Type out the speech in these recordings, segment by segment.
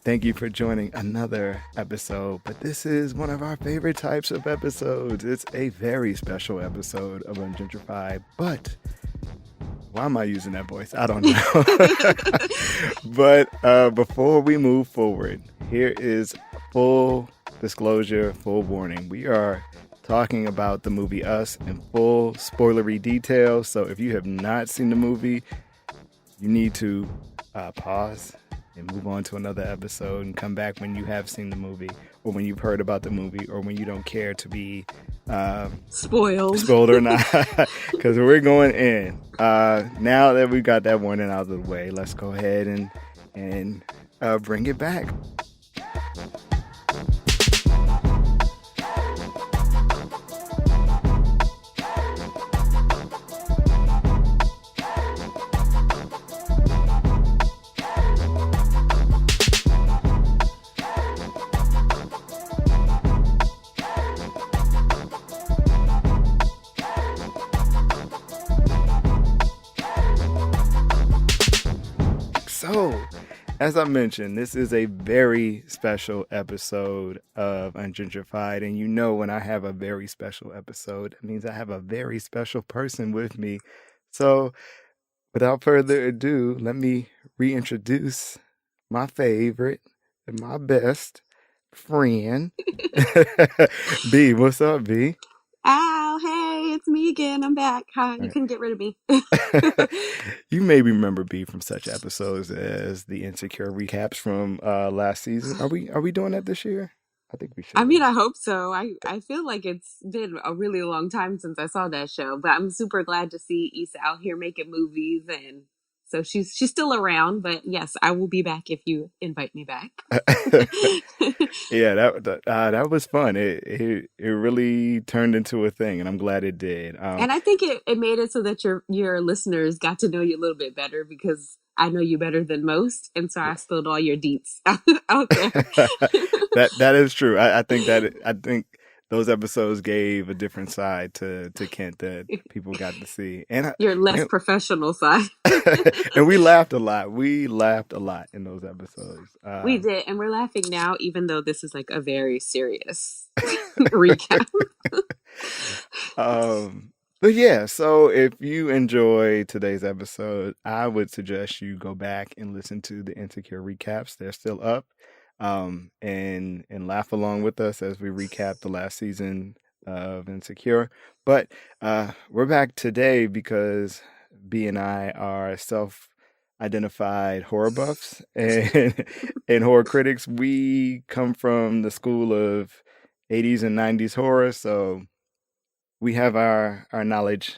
thank you for joining another episode. But this is one of our favorite types of episodes. It's a very special episode of Ungentrified. But why am I using that voice? I don't know. But before we move forward, here is full disclosure, full warning. We are talking about the movie Us in full spoilery detail. So if you have not seen the movie, you need to pause and move on to another episode and come back when you have seen the movie, or when you've heard about the movie, or when you don't care to be spoiled or not, because we're going in. Now that we got that warning out of the way, let's go ahead and bring it back. So, as I mentioned, this is a very special episode of Ungentrified. And you know, when I have a very special episode, it means I have a very special person with me. So, without further ado, let me reintroduce my favorite and my best friend. B, what's up, B? Ow, hey, it's me again. I'm back. Hi, you couldn't get rid of me. You may remember B from such episodes as the Insecure recaps from last season. Are we doing that this year? I think we should. I mean, I hope so. I feel like it's been a really long time since I saw that show, but I'm super glad to see Issa out here making movies, and so she's still around. But yes, I will be back if you invite me back. Yeah, that was fun. It really turned into a thing, and I'm glad it did. And I think it made it so that your listeners got to know you a little bit better, because I know you better than most, and so I spilled all your deets out there. That is true. I think those episodes gave a different side to Kent that people got to see, and your less professional side. And we laughed a lot. We laughed a lot in those episodes. We did, and we're laughing now, even though this is like a very serious recap. But yeah, so if you enjoy today's episode, I would suggest you go back and listen to the Insecure recaps. They're still up. And laugh along with us as we recap the last season of Insecure. But we're back today because B and I are self-identified horror buffs and horror critics. We come from the school of 80s and 90s horror, so we have our knowledge.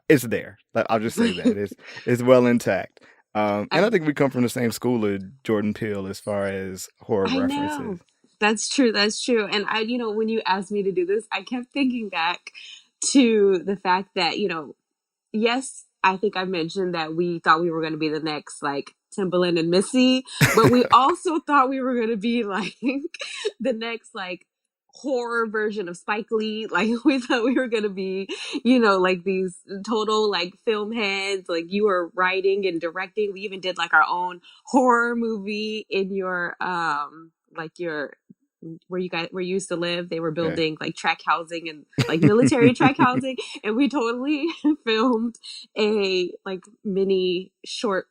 It's there. I'll just say that it's well intact. And I think we come from the same school of Jordan Peele as far as horror references. Know. That's true. And when you asked me to do this, I kept thinking back to the fact that, yes, I think I mentioned that we thought we were going to be the next, like, Timbaland and Missy, but we also thought we were going to be, like, the next, like, horror version of Spike Lee. Like, we thought we were gonna be, like these total like film heads. Like, you were writing and directing. We even did like our own horror movie in your where you used to live. They were building like track housing and like military track housing, and we totally filmed a like mini short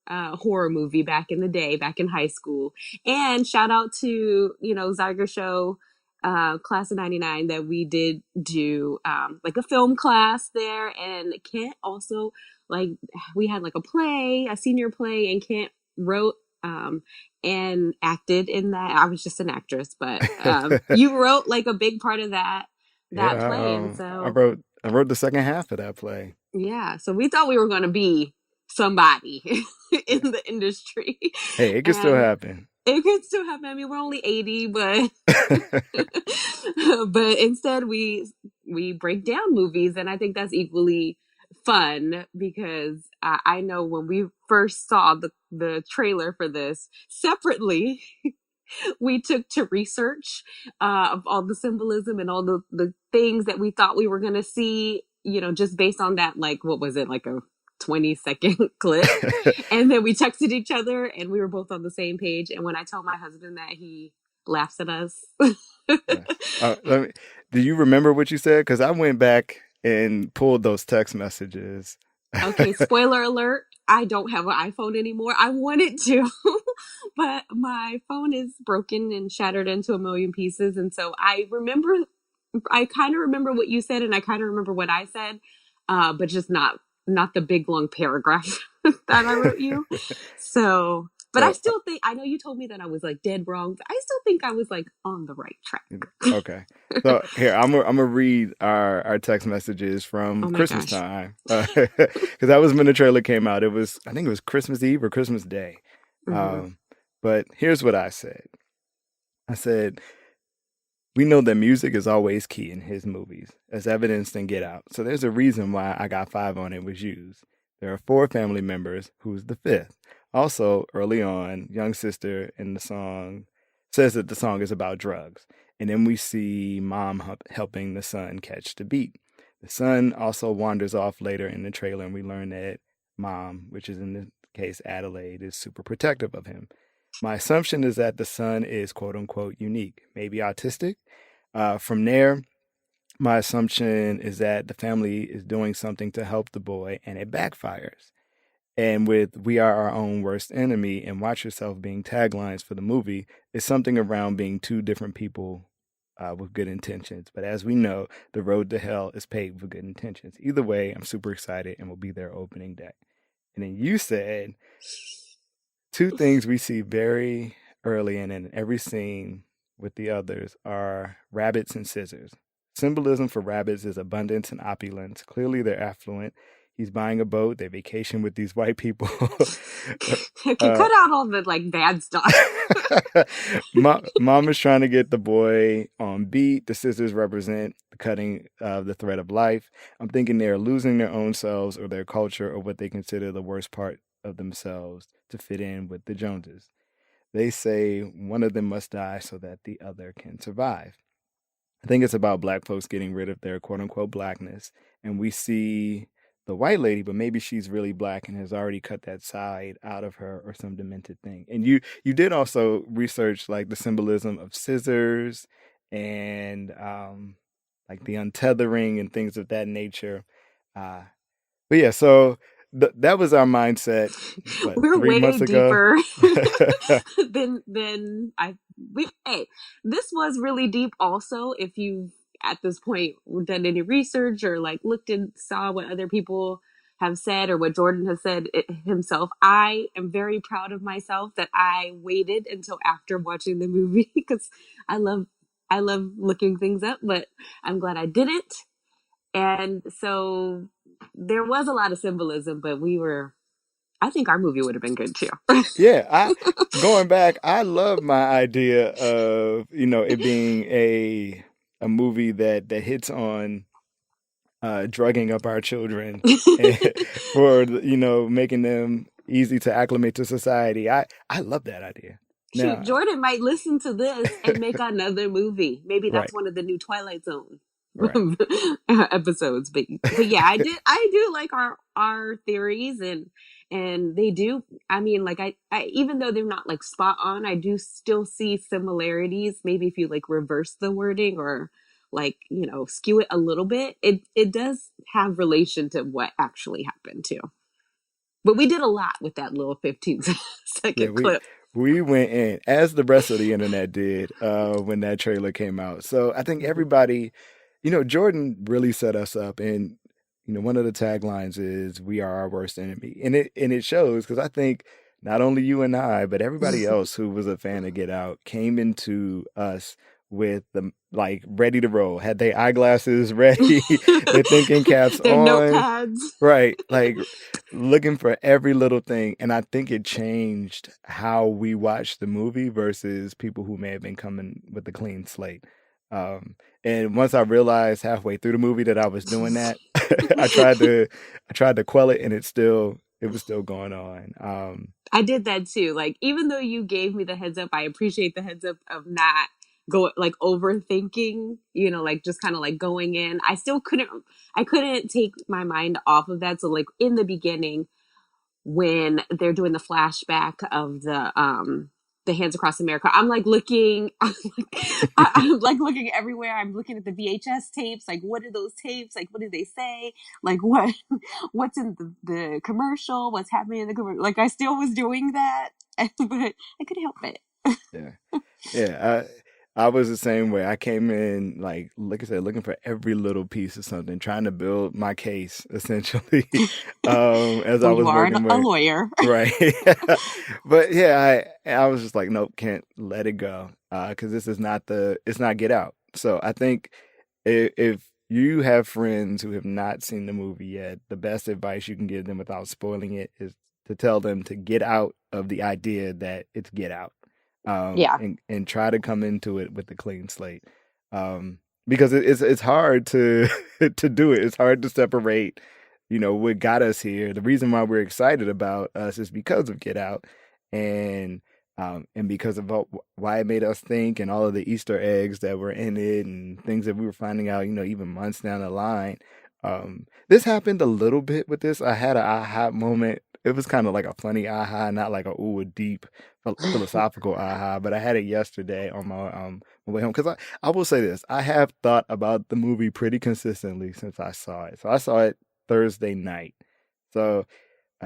horror movie back in the day, back in high school. And shout out to Zyger Show, class of 99, that we did do like a film class there. And Kent also, like, we had like a senior play, and Kent wrote and acted in that. I was just an actress, but you wrote like a big part of that play. And so I wrote the second half of that play. Yeah, so we thought we were going to be somebody in the industry. Hey, it could still happen. It could still happen. I mean, we're only 80, but but instead we break down movies, and I think that's equally fun, because I know when we first saw the trailer for this separately, we took to research of all the symbolism and all the things that we thought we were going to see, just based on that, like, what was it, like a 20-second clip. And then we texted each other and we were both on the same page. And when I tell my husband that, he laughs at us. Nice. Do you remember what you said? Because I went back and pulled those text messages. Okay, spoiler alert. I don't have an iPhone anymore. I wanted to, but my phone is broken and shattered into a million pieces. And so I kind of remember what you said and I kind of remember what I said, but just not the big long paragraph that I wrote you. So, but I So, still think, I know you told me that I was like dead wrong, but I still think I was like on the right track. okay. So here I'm gonna read our text messages Oh from my Christmas gosh. time because that was when the trailer came out. I think it was Christmas Eve or Christmas Day. Hmm. Um, but here's what I said. I said we know that music is always key in his movies, as evidenced in Get Out. So there's a reason why I got 5 on it was used. There are 4 family members. Who's the 5th? Also, early on, young sister in the song says that the song is about drugs. And then we see mom helping the son catch the beat. The son also wanders off later in the trailer, and we learn that mom, which is in this case Adelaide, is super protective of him. My assumption is that the son is quote unquote unique, maybe autistic. From there, my assumption is that the family is doing something to help the boy and it backfires. And with We Are Our Own Worst Enemy and Watch Yourself being taglines for the movie, it's something around being two different people with good intentions. But as we know, the road to hell is paved with good intentions. Either way, I'm super excited and we'll be there opening day. And then you said 2 things we see very early and in every scene with the others are rabbits and scissors. Symbolism for rabbits is abundance and opulence. Clearly, they're affluent. He's buying a boat. They vacation with these white people. Okay, uh, cut out all the like bad stuff. Mom is trying to get the boy on beat. The scissors represent the cutting of the thread of life. I'm thinking they're losing their own selves or their culture or what they consider the worst part of themselves to fit in with the Joneses. They say one of them must die so that the other can survive. I think it's about black folks getting rid of their quote unquote blackness. And we see the white lady, but maybe she's really black and has already cut that side out of her or some demented thing. And you did also research like the symbolism of scissors and like the untethering and things of that nature. Uh, but yeah, so that was our mindset. What, We're 3 months way ago? deeper than hey, this was really deep also. If you've at this point done any research or like looked and saw what other people have said or what Jordan has said himself, I am very proud of myself that I waited until after watching the movie because I love I love looking things up, but I'm glad I didn't. And so there was a lot of symbolism, but I think our movie would have been good too. Yeah, I going back, I love my idea of, it being a movie that hits on drugging up our children and for making them easy to acclimate to society. I love that idea. Shoot, Now, Jordan might listen to this and make another movie. Maybe that's right, one of the new Twilight Zone right. episodes. But yeah, I do like our theories and they do. I mean, like I even though they're not like spot on, I do still see similarities. Maybe if you like reverse the wording or like skew it a little bit, it does have relation to what actually happened too. But we did a lot with that little 15 Yeah, second we clip. we went in as the rest of the internet did when that trailer came out. So I think Mhm. everybody, Jordan really set us up, and one of the taglines is "We are our worst enemy," and it shows because I think not only you and I, but everybody else who was a fan of Get Out came into us with the like ready to roll, had their eyeglasses ready, their thinking caps Their on, notepads. right, like looking for every little thing. And I think it changed how we watched the movie versus people who may have been coming with a clean slate. Um, and once I realized halfway through the movie that I was doing that, I tried to I tried to quell it, and it was still going on. I did that too. Like, even though you gave me the heads up, I appreciate the heads up of not go like overthinking, you know, like just kind of like going in. I couldn't take my mind off of that. So like in the beginning, when they're doing the flashback of the Hands Across America, I'm like looking, I'm like looking everywhere. I'm looking at the VHS tapes. Like, what are those tapes? Like, what do they say? Like, what's in the commercial? What's happening in the commercial? Like, I still was doing that, but I couldn't help it. Yeah. Yeah, I was the same way. I came in like I said, looking for every little piece of something, trying to build my case essentially. As I Well, you was are working a my lawyer. right. But yeah, I was just like, nope, can't let it go. Because this is not it's not Get Out. So I think if you have friends who have not seen the movie yet, the best advice you can give them without spoiling it is to tell them to get out of the idea that it's Get Out, Yeah. and try to come into it with a clean slate, because it's hard to to do it. It's hard to separate, what got us here. The reason why we're excited about us is because of Get Out, and because of why it made us think, and all of the Easter eggs that were in it, and things that we were finding out, even months down the line. This happened a little bit with this. I had an aha moment. It was kind of like a funny aha, not like a deep philosophical aha, but I had it yesterday on my way home, because I will say this: I have thought about the movie pretty consistently since I saw it. So I saw it Thursday night. So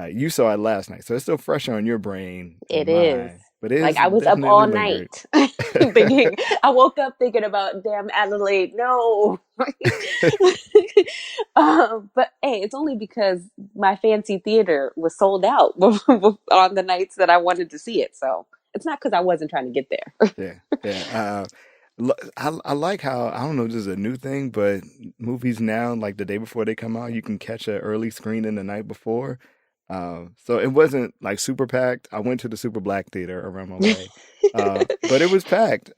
you saw it last night, so it's still fresh on your brain and It is. mine, but it Like is I was up definitely all lingered. night thinking. I woke up thinking about damn Adelaide. No. But hey, it's only because my fancy theater was sold out on the nights that I wanted to see it. So it's not because I wasn't trying to get there. Yeah, yeah. I like how, I don't know if this is a new thing, but movies now, like the day before they come out, you can catch an early screening the night before. So it wasn't like super packed. I went to the super black theater around my way, but it was packed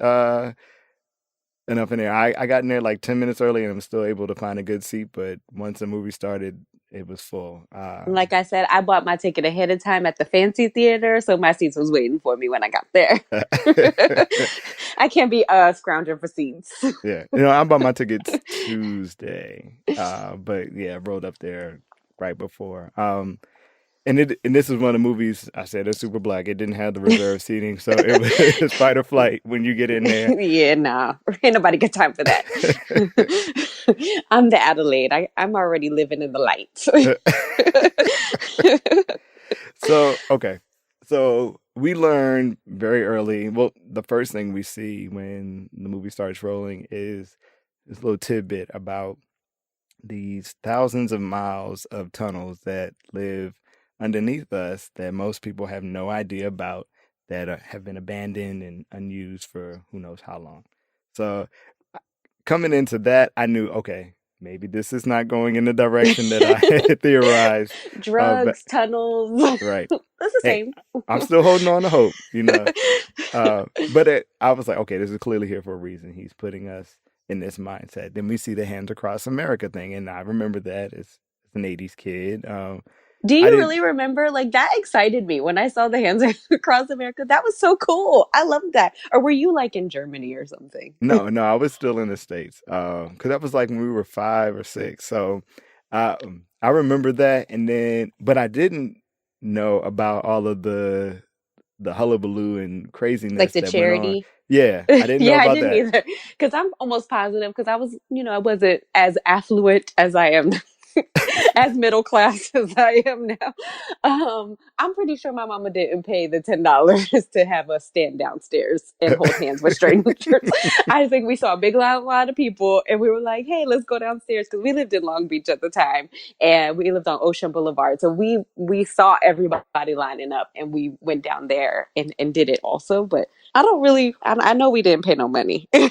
enough in there. I got in there like 10 minutes early and I'm still able to find a good seat. But once the movie started, it was full. Like I said, I bought my ticket ahead of time at the fancy theater, so my seats was waiting for me when I got there. I can't be scrounging for seats. Yeah, I bought my tickets Tuesday, but yeah, I rolled up there right before. And this is one of the movies I said it's super black. It didn't have the reserved seating, so it was fight or flight when you get in there. Yeah, nah, ain't nobody got time for that. I'm the Adelaide. I'm already living in the light. So okay, so we learned very early. Well, the first thing we see when the movie starts rolling is this little tidbit about these thousands of miles of tunnels that live underneath us that most people have no idea about, that have been abandoned and unused for who knows how long. So coming into that, I knew, okay, maybe this is not going in the direction that I had theorized. But Drugs, tunnels. right, That's the hey, same. I'm still holding on to hope. But I was like, okay, this is clearly here for a reason. He's putting us in this mindset. Then we see the Hands Across America thing, and I remember that as an '80s kid. Do I you didn't. really remember? Like that excited me when I saw the Hands Across America. That was so cool. I loved that. Or were you like in Germany or something? No, no, I was still in the States. Because that was like when we were 5 or 6. So, I remember that, and then, but I didn't know about all of the hullabaloo and Like craziness the that went on. charity. Yeah, I didn't know Yeah, I about didn't that. either. Because I'm almost positive. Because I was, I wasn't as affluent as I am, as middle class as I am now. I'm pretty sure my mama didn't pay the $10 to have us stand downstairs and hold hands with strangers. I think we saw a big lot of people, and we were like, "Hey, let's go downstairs," because we lived in Long Beach at the time, and we lived on Ocean Boulevard. So we saw everybody lining up, and we went down there and did it also. But I don't really. I know we didn't pay no money. Yeah.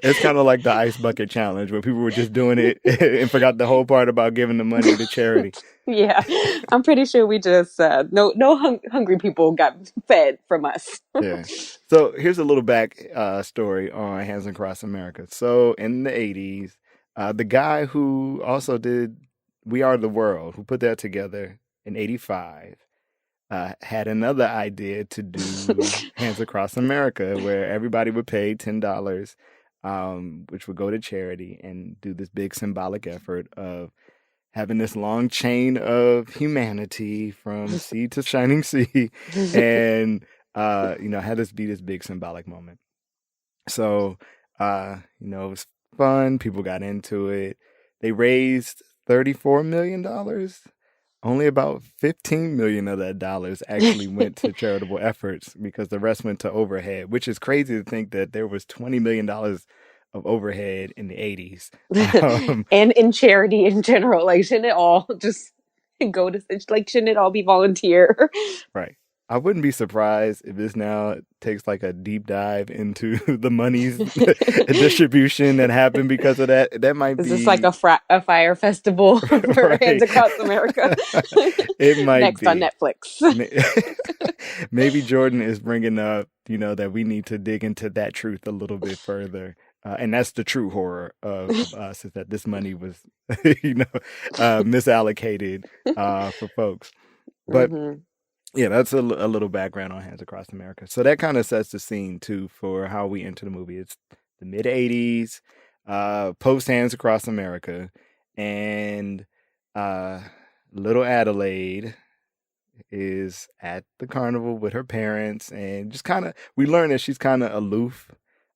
It's kind of like the ice bucket challenge where people were just doing it and forgot the whole part about giving the money to charity. Yeah, I'm pretty sure we just no hungry people got fed from us. Yeah. So here's a little back story on Hands Across America. So in the '80s, the guy who also did We Are the World, who put that together in '85, had another idea to do Hands Across America, where everybody would pay $10, which would go to charity, and do this big symbolic effort of having this long chain of humanity from sea to shining sea, and had this be this big symbolic moment. So, it was fun. People got into it. They raised $34 million. Only about 15 million of that dollars actually went to charitable efforts because the rest went to overhead, which is crazy to think that there was $20 million of overhead in the 80s. And in charity in general, like shouldn't it all just go to like shouldn't it all be volunteer? Right. I wouldn't be surprised if this now takes like a deep dive into the monies distribution that happened because of that. That might Is this like be a fire festival for Hands right. Across America? It might Next on be. Netflix. Maybe Jordan is bringing up, that we need to dig into that truth a little bit further. And that's the true horror of us, is that this money was, misallocated for folks. But Mm-hmm. yeah, that's a little background on Hands Across America. So that kind of sets the scene too for how we enter the movie. It's the mid '80s, post Hands Across America, and uh, little Adelaide is at the carnival with her parents, and just kind of we learn that she's kind of aloof,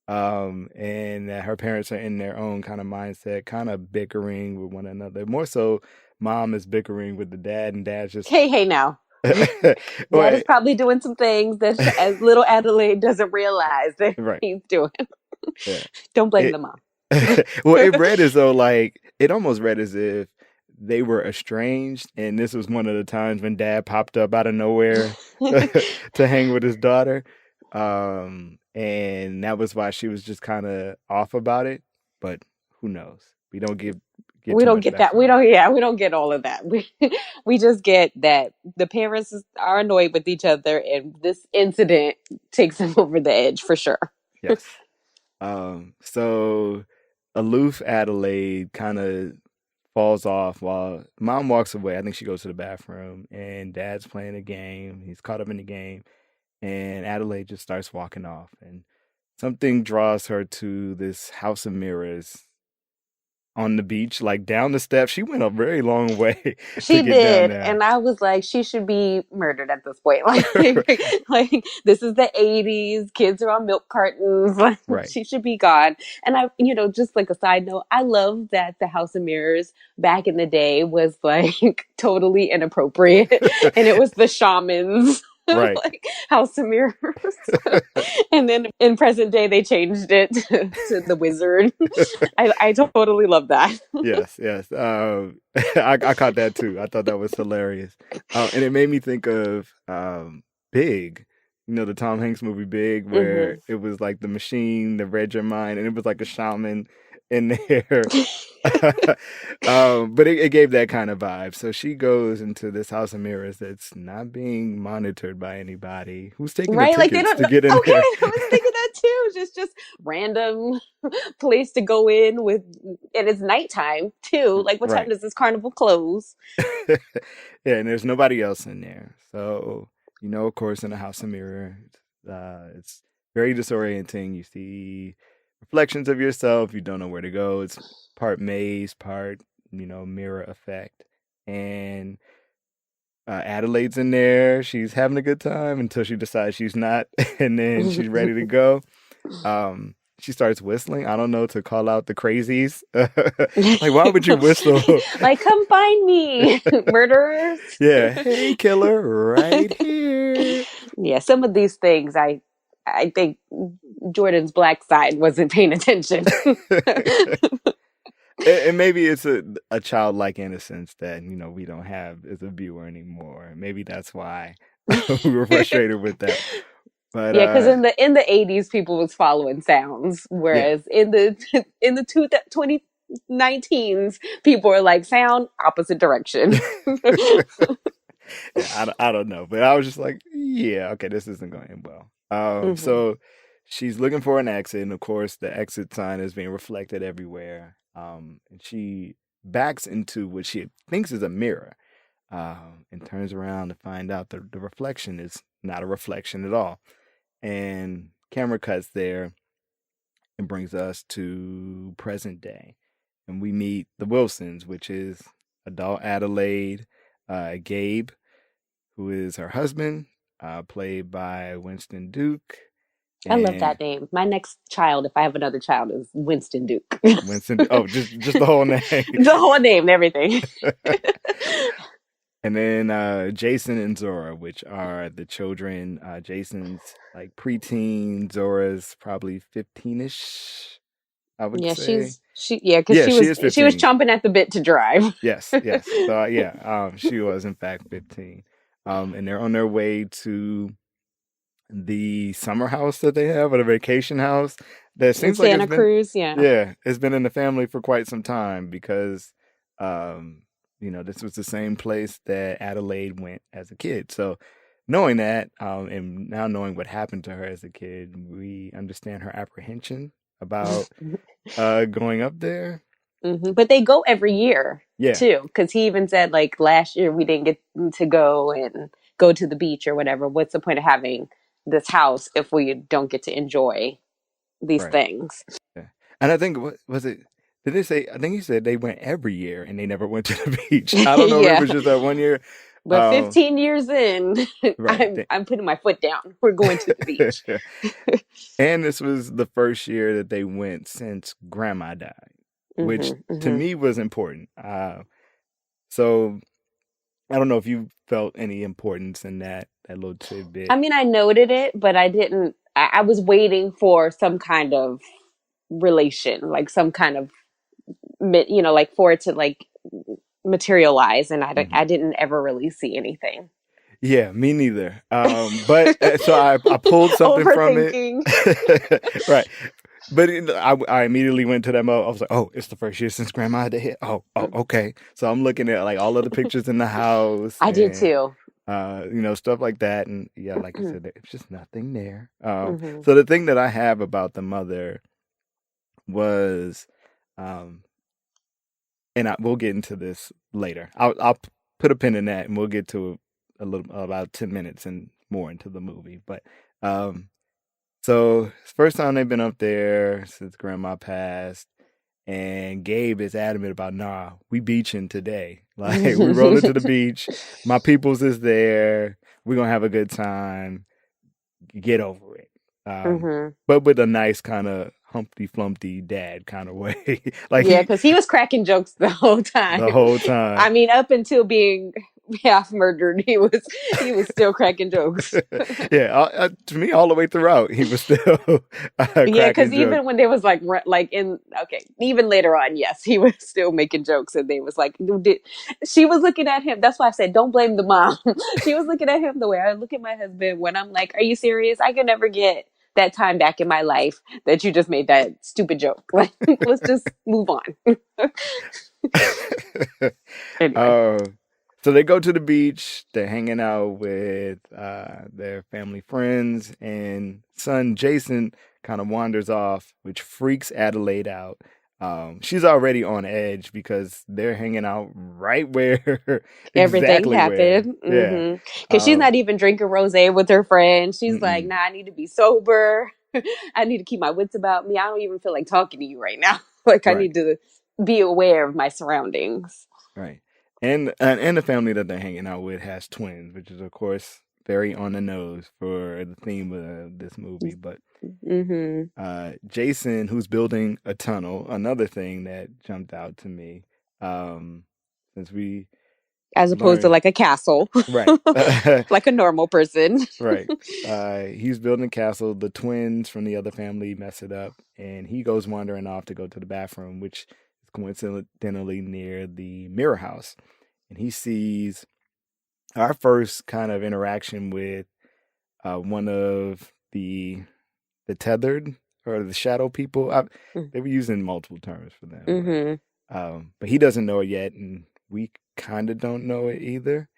and that her parents are in their own kind of mindset, kind of bickering with one another. More so, mom is bickering with the dad, and dad's just Hey now. Dad is Wait, probably doing some things that as little Adelaide doesn't realize that right. he's doing. Yeah. Don't blame It the mom. well, it read as though like it almost read as if they were estranged, and this was one of the times when dad popped up out of nowhere to hang with his daughter. And that was why she was just kind of off about it. But who knows? We don't get We too don't much get that. backstory. We don't get all of that. We just get that the parents are annoyed with each other and this incident takes them over the edge for sure. Yes. So aloof Adelaide kind of falls off while mom walks away. I think she goes to the bathroom, and dad's playing a game. He's caught up in the game, and Adelaide just starts walking off, and something draws her to this house of mirrors on the beach, like down the steps. She went a very long way to She get down did, there. and I was like, she should be murdered at this point. Like this is the '80s. Kids are on milk cartons. Like, Right. she should be gone. And I, just like a side note, I love that the House of Mirrors back in the day was like totally inappropriate, and it was the shamans. Right. Like House of Mirrors, and then in present day they changed it to the wizard. I totally love that. Yes, yes. I caught that too. I thought that was hilarious. And it made me think of Big, the Tom Hanks movie Big, where Hmm. it was like the machine that read your mind, and it was like a shaman in there. But it gave that kind of vibe. So she goes into this house of mirrors that's not being monitored by anybody. Who's taking the Right? Like they tickets don't to know. get in Okay, there? I was thinking that too. Just random place to go in with, and it's nighttime too. Like, what time Right. does this carnival close? Yeah, and there's nobody else in there. So, of course, in the house of mirror, it's very disorienting. You see reflections of yourself. You don't know where to go. It's part maze, part, mirror effect. And Adelaide's in there. She's having a good time until she decides she's not. And then she's ready to go. She starts whistling. I don't know, to call out the crazies. Like, why would you whistle? Like, come find me, murderers. Yeah, hey killer, right here. Yeah, some of these things, I think Jordan's black side wasn't paying attention. And maybe it's a childlike innocence that we don't have as a viewer anymore. Maybe that's why we were frustrated with that. But Yeah, because in the '80s, people was following sounds, yeah, whereas in the in the 2019s, people are like sound opposite direction. yeah, I don't know, but I was just like, yeah, okay, this isn't going well. Hmm. So she's looking for an exit, and of course, the exit sign is being reflected everywhere. And she backs into what she thinks is a mirror. and turns around to find out that the reflection is not a reflection at all. And camera cuts there and brings us to present day. And we meet the Wilsons, which is adult Adelaide, Gabe, who is her husband, played by Winston Duke. I love And that name. My next child, if I have another child, is Winston Duke. Winston, oh, just the whole name. The whole name and everything. And then Jason and Zora, which are the children. Jason's like preteen, Zora's probably 15ish, I would Yeah, say. because Yeah, she is she was 15. chomping at the bit to drive. Yes, yes. So yeah, she was in fact 15. And they're on their way to the summer house that they have, or the vacation house that In seems like it's Santa been, Cruz, yeah. yeah, it's been in the family for quite some time because um this was the same place that Adelaide went as a kid. So knowing that, and now knowing what happened to her as a kid, we understand her apprehension about going up there. But they go every year Yeah, too, because he even said like last year we didn't get to go and go to the beach or whatever. What's the point of having this house if we don't get to enjoy these right. things? Yeah. And I think, what was it? Did they say? I think he said they went every year and they never went to the beach. I don't know if it Yeah, was just that one year. but 15 years in, Right. I'm putting my foot down. We're going to the beach. And this was the first year that they went since Grandma died, which to me was important. So I don't know if you felt any importance in that little tidbit. I mean, I noted it, but I didn't. I was waiting for some kind of relation, like some kind of, like for it to like materialize, and Hmm. I didn't ever really see anything. Yeah, me neither. But so I pulled something from it. Overthinking. Right. But I immediately went to that mode. I was like, oh, it's the first year since Grandma had to hit. Oh, okay. So I'm looking at like all of the pictures in the house I did and too. stuff like that. And yeah, like you said, there's just nothing there. Hmm. So the thing that I have about the mother was, um, and we'll get into this later. I'll put a pin in that, and we'll get to a little about 10 minutes and more into the movie. But so it's the first time they've been up there since Grandma passed, and Gabe is adamant about, nah, we beaching today. Like we rolling to the beach. My peoples is there. We're gonna have a good time. Get over it. Hmm. But with a nice kind of Humpty Flumpty dad kind of way. Like Yeah, because he was cracking jokes the whole time. the whole time. I mean, up until being half murdered, he was still cracking jokes. Yeah, to me, all the way throughout, he was still Yeah, because cracking jokes. even when they was like in okay, even later on, yes, he was still making jokes, and they was like, she was looking at him. That's why I said, don't blame the mom. She was looking at him the way I look at my husband when I'm like, are you serious? I can never get that time back in my life that you just made that stupid joke. Like, let's just move on. Anyway. uh, so they go to the beach. They're hanging out with their family friends, and son Jason kind of wanders off, which freaks Adelaide out. She's already on edge because they're hanging out right where Everything exactly where. happened. Yeah. Because she's not even drinking rosé with her friends. She's like, Mm-mm. nah, I need to be sober. I need to keep my wits about me. I don't even feel like talking to you right now. Like, I Right. need to be aware of my surroundings. Right. And the family that they're hanging out with has twins, which is of course very on the nose for the theme of this movie. But Hmm. Jason, who's building a tunnel, another thing that jumped out to me, since we As opposed to learned, like a castle, right. like a normal person. Right. He's building a castle. The twins from the other family mess it up, and he goes wandering off to go to the bathroom, which is coincidentally near the mirror house. And he sees our first kind of interaction with one of the tethered or the shadow people. They were using multiple terms for them, Hmm. but he doesn't know it yet, and we kind of don't know it either.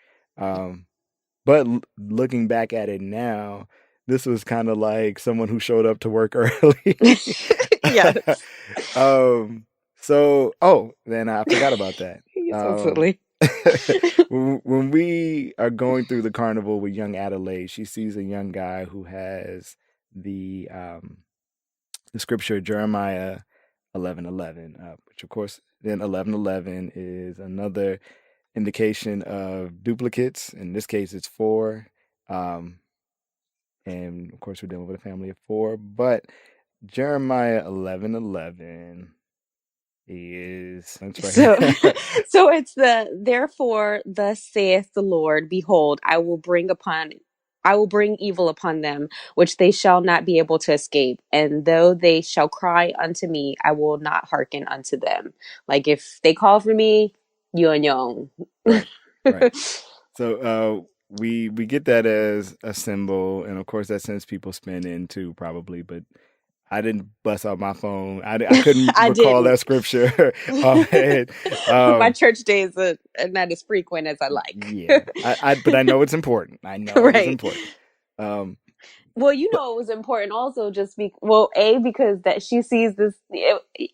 But looking back at it now, this was kind of like someone who showed up to work early. Yes. So, oh, then I forgot about that. He's so silly. when we are going through the carnival with young Adelaide, she sees a young guy who has the um the scripture Jeremiah 11:11, which of course then 11:11 is another indication of duplicates. In this case, it's four, um, and of course we're dealing with a family of four. But Jeremiah 11:11 is that's So, right. so it's therefore thus saith the Lord, behold, I will bring evil upon them, which they shall not be able to escape. And though they shall cry unto me, I will not hearken unto them. Like if they call for me, you on your own. Right, right. So we get that as a symbol, and of course that sends people spinning too, probably. But I didn't bust out my phone. I couldn't I recall didn't. that scripture offhand. My Um, church days are not as frequent as I like. yeah, but I know it's important. I know it is Right. important. Um, Well, you but know, it was important also just because that she sees this.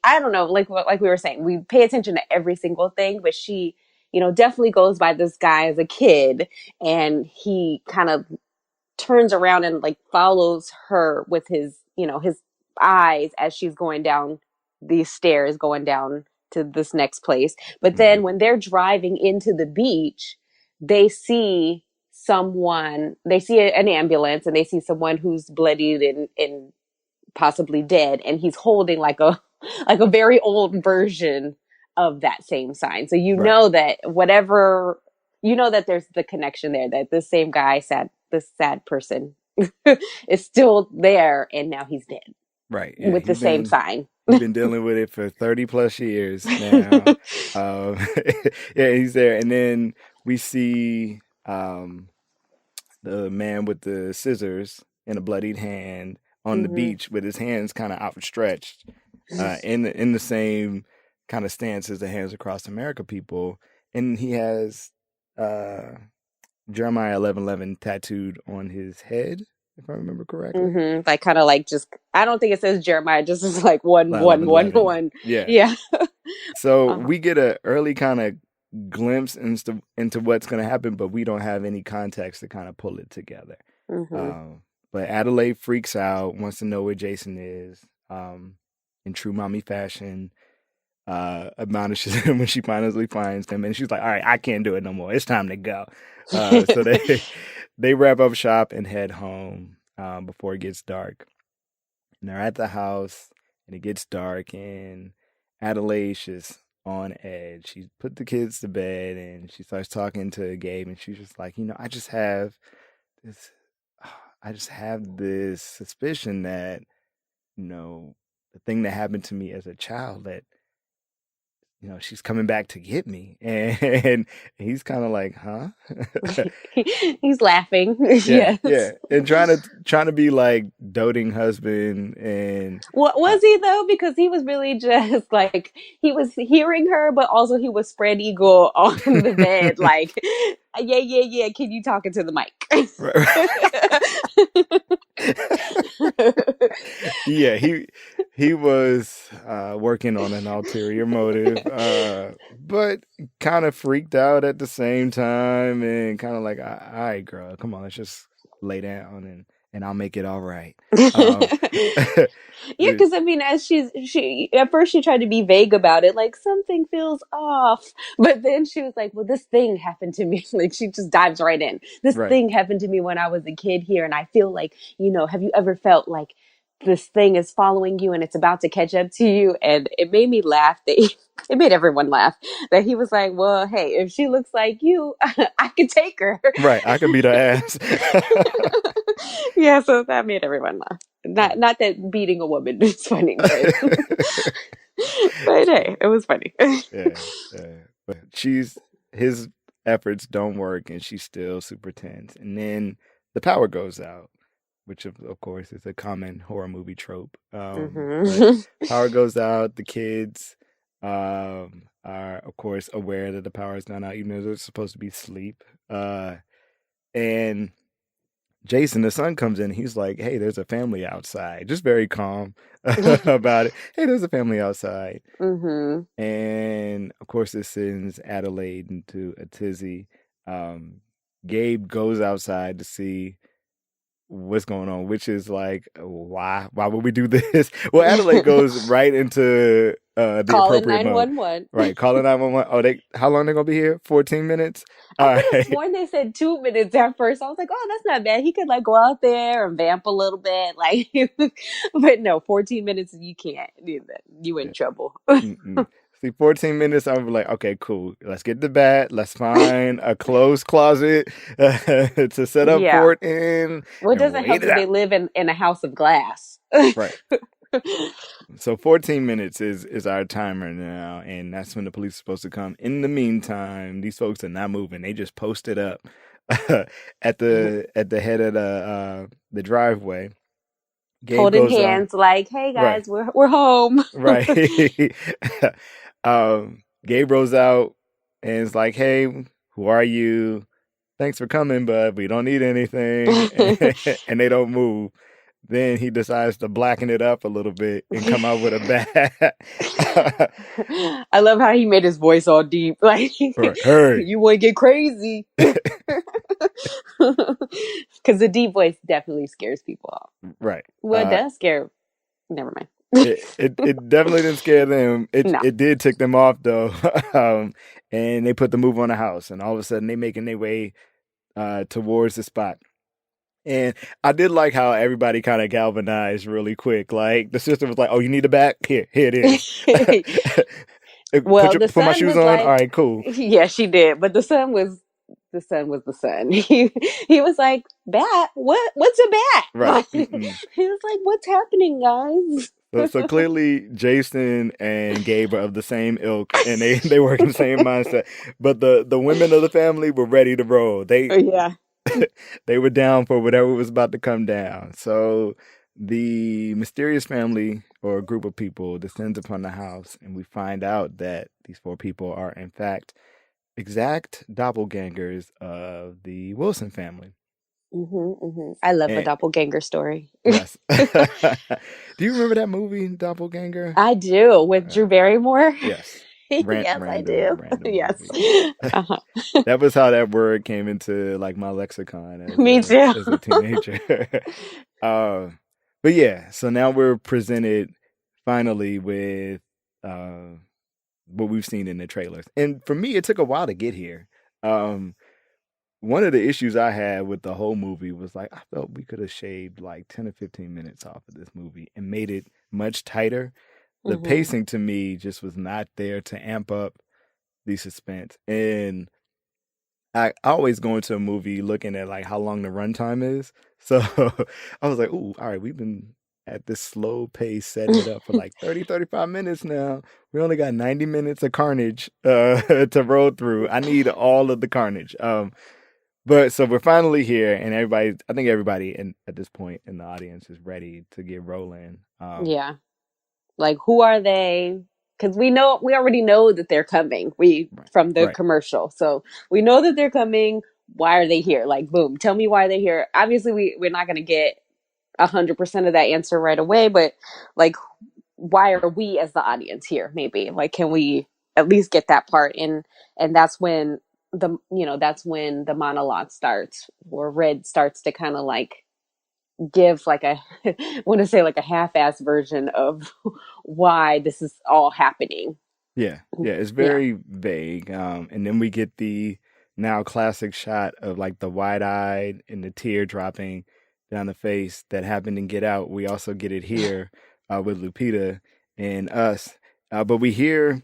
I don't know, like we were saying, we pay attention to every single thing, but she, definitely goes by this guy as a kid, and he kind of turns around and like follows her with his eyes as she's going down these stairs, going down to this next place. But then mhm, when they're driving into the beach, they see they see an ambulance, and they see someone who's bloodied and possibly dead, and he's holding like a like a very old version of that same sign. So right, you know that there's the connection there, that this same guy, this sad person, is still there, and now he's dead right. Yeah, with the same sign. he's been dealing with it for 30 plus years now. Um, yeah, he's there, and then we see the man with the scissors and a bloodied hand on the Hmm. beach with his hands kind of outstretched, in the same kind of stance as the Hands Across America people, and he has uh, Jeremiah 11:11 tattooed on his head, if I remember correctly. Like kind of like just, I don't think it says Jeremiah, just is like one, Like one, one, 11:11. one. Yeah. Yeah. So Uh-huh. we get a early kind of glimpse into what's going to happen, but we don't have any context to kind of pull it together. Hmm. Um, but Adelaide freaks out, wants to know where Jason is. In true mommy fashion, admonishes him when she finally finds him, and she's like, "All right, I can't do it no more. It's time to go." So they they wrap up shop and head home before it gets dark. And they're at the house, and it gets dark, and Adelaide's just on edge. She put the kids to bed, and she starts talking to Gabe, and she's just like, this, I just have this suspicion that the thing that happened to me as a child, that she's coming back to get me, and he's kind of like, huh? He's laughing. Yeah, Yes. yeah, and trying to be like doting husband, and What uh, was he though? Because he was really just like, he was hearing her, but also he was spread eagle on the bed, like, yeah, yeah, yeah. Can you talk into the mic? right, yeah, he was working on an ulterior motive, but kind of freaked out at the same time, and kind of like, all right, girl, come on, let's just lay down, and I'll make it all right. Um, Yeah, because I mean, as she at first she tried to be vague about it, like something feels off, but then she was like, "Well, this thing happened to me." Like she just dives right in. This right, thing happened to me when I was a kid here, and I feel like, have you ever felt like this thing is following you and it's about to catch up to you? And it made me laugh. It made everyone laugh that he was like, "Well, hey, if she looks like you, I could take her." right. I could beat her ass. Yeah, so that made everyone laugh. Not that beating a woman is funny, but but hey, it was funny. Yeah, yeah. But his efforts don't work, and she's still super tense. And then the power goes out, which of course is a common horror movie trope. But Hmm. power goes out. The kids are of course aware that the power has gone out, even though they're supposed to be asleep. And Jason, the son, comes in. He's like, "Hey, there's a family outside." Just very calm about it. Hey, there's a family outside. Mm-hmm. And of course, this sends Adelaide into a tizzy. Um, Gabe goes outside to see what's going on, which is like, why would we do this? Well, Adelaide goes right into the Calling appropriate mode. 911. Right, calling 911. Oh, how long they gonna be here? 14 minutes. I All could have right. sworn they said 2 minutes at first. I was like, oh, that's not bad. He could like go out there and vamp a little bit, like, but no, 14 minutes you can't do that. You in trouble. Mm-mm. See, 14 minutes, I was like, okay, cool. Let's get to bed. Let's find a closed closet to set up Yeah. Fort in Well, it and doesn't wait help it that they out. live in a house of glass. Right. So 14 minutes is our timer now, and that's when the police are supposed to come. In the meantime, these folks are not moving. They just posted up at the head of the driveway. Gabe Holding goes out. hands, like, "Hey Right. guys, we're home." Right. Gabe rolls out and is like, "Hey, who are you? Thanks for coming, but we don't need anything." And they don't move. Then he decides to blacken it up a little bit and come out with a bat. I love how he made his voice all deep, like, Right. Hey. "You want to get crazy?" Because the deep voice definitely scares people off. Right. Well, it does scare. Never mind. It definitely didn't scare them. It No. it did tick them off though. And they put the move on the house, and all of a sudden they making their way towards the spot. And I did like how everybody kind of galvanized really quick. Like the sister was like, "Oh, you need a bat? Here it is. Well, the Put my son shoes was on. All like, right, cool." yeah, she did, but the son. He was like, "Bat? What's a bat?" Right. He was like, "What's happening, guys?" So clearly, Jason and Gabe are of the same ilk, and they work in the same mindset. But the women of the family were ready to roll. Yeah. They were down for whatever was about to come down. So the mysterious family or group of people descends upon the house, and we find out that these four people are, in fact, exact doppelgangers of the Wilson family. I love a And doppelganger story. yes. Do you remember that movie, Doppelganger? I do, with Drew Barrymore. Yes. Yes, I do. Random Yes. movie. Uh-huh. That was how that word came into like my lexicon Me too. as a teenager. uh, but yeah, so now we're presented finally with what we've seen in the trailers. And for me, it took a while to get here. One of the issues I had with the whole movie was like, I felt we could have shaved like 10 or 15 minutes off of this movie and made it much tighter. The pacing to me just was not there to amp up the suspense. And I always go into a movie looking at like how long the runtime is. So I was like, ooh, all right, we've been at this slow pace setting it up for like 30, 35 minutes now. We only got 90 minutes of carnage to roll through. I need all of the carnage. But so we're finally here, and I think everybody at this point in the audience is ready to get rolling. Yeah. Like, who are they? Because we already know that they're coming. From the Right. commercial, so we know that they're coming. Why are they here? Like, boom, tell me why they're here. Obviously, we're not going to get 100% of that answer right away, but like, why are we as the audience here? Maybe like, can we at least get that part? And that's when the monologue starts, where Red starts to kind of like give like a I want to say like a half-ass version of why this is all happening. Yeah, it's Yeah. very vague. And then we get the now classic shot of like the wide-eyed and the tear dropping down the face that happened in Get Out. We also get it here with Lupita and us. But we hear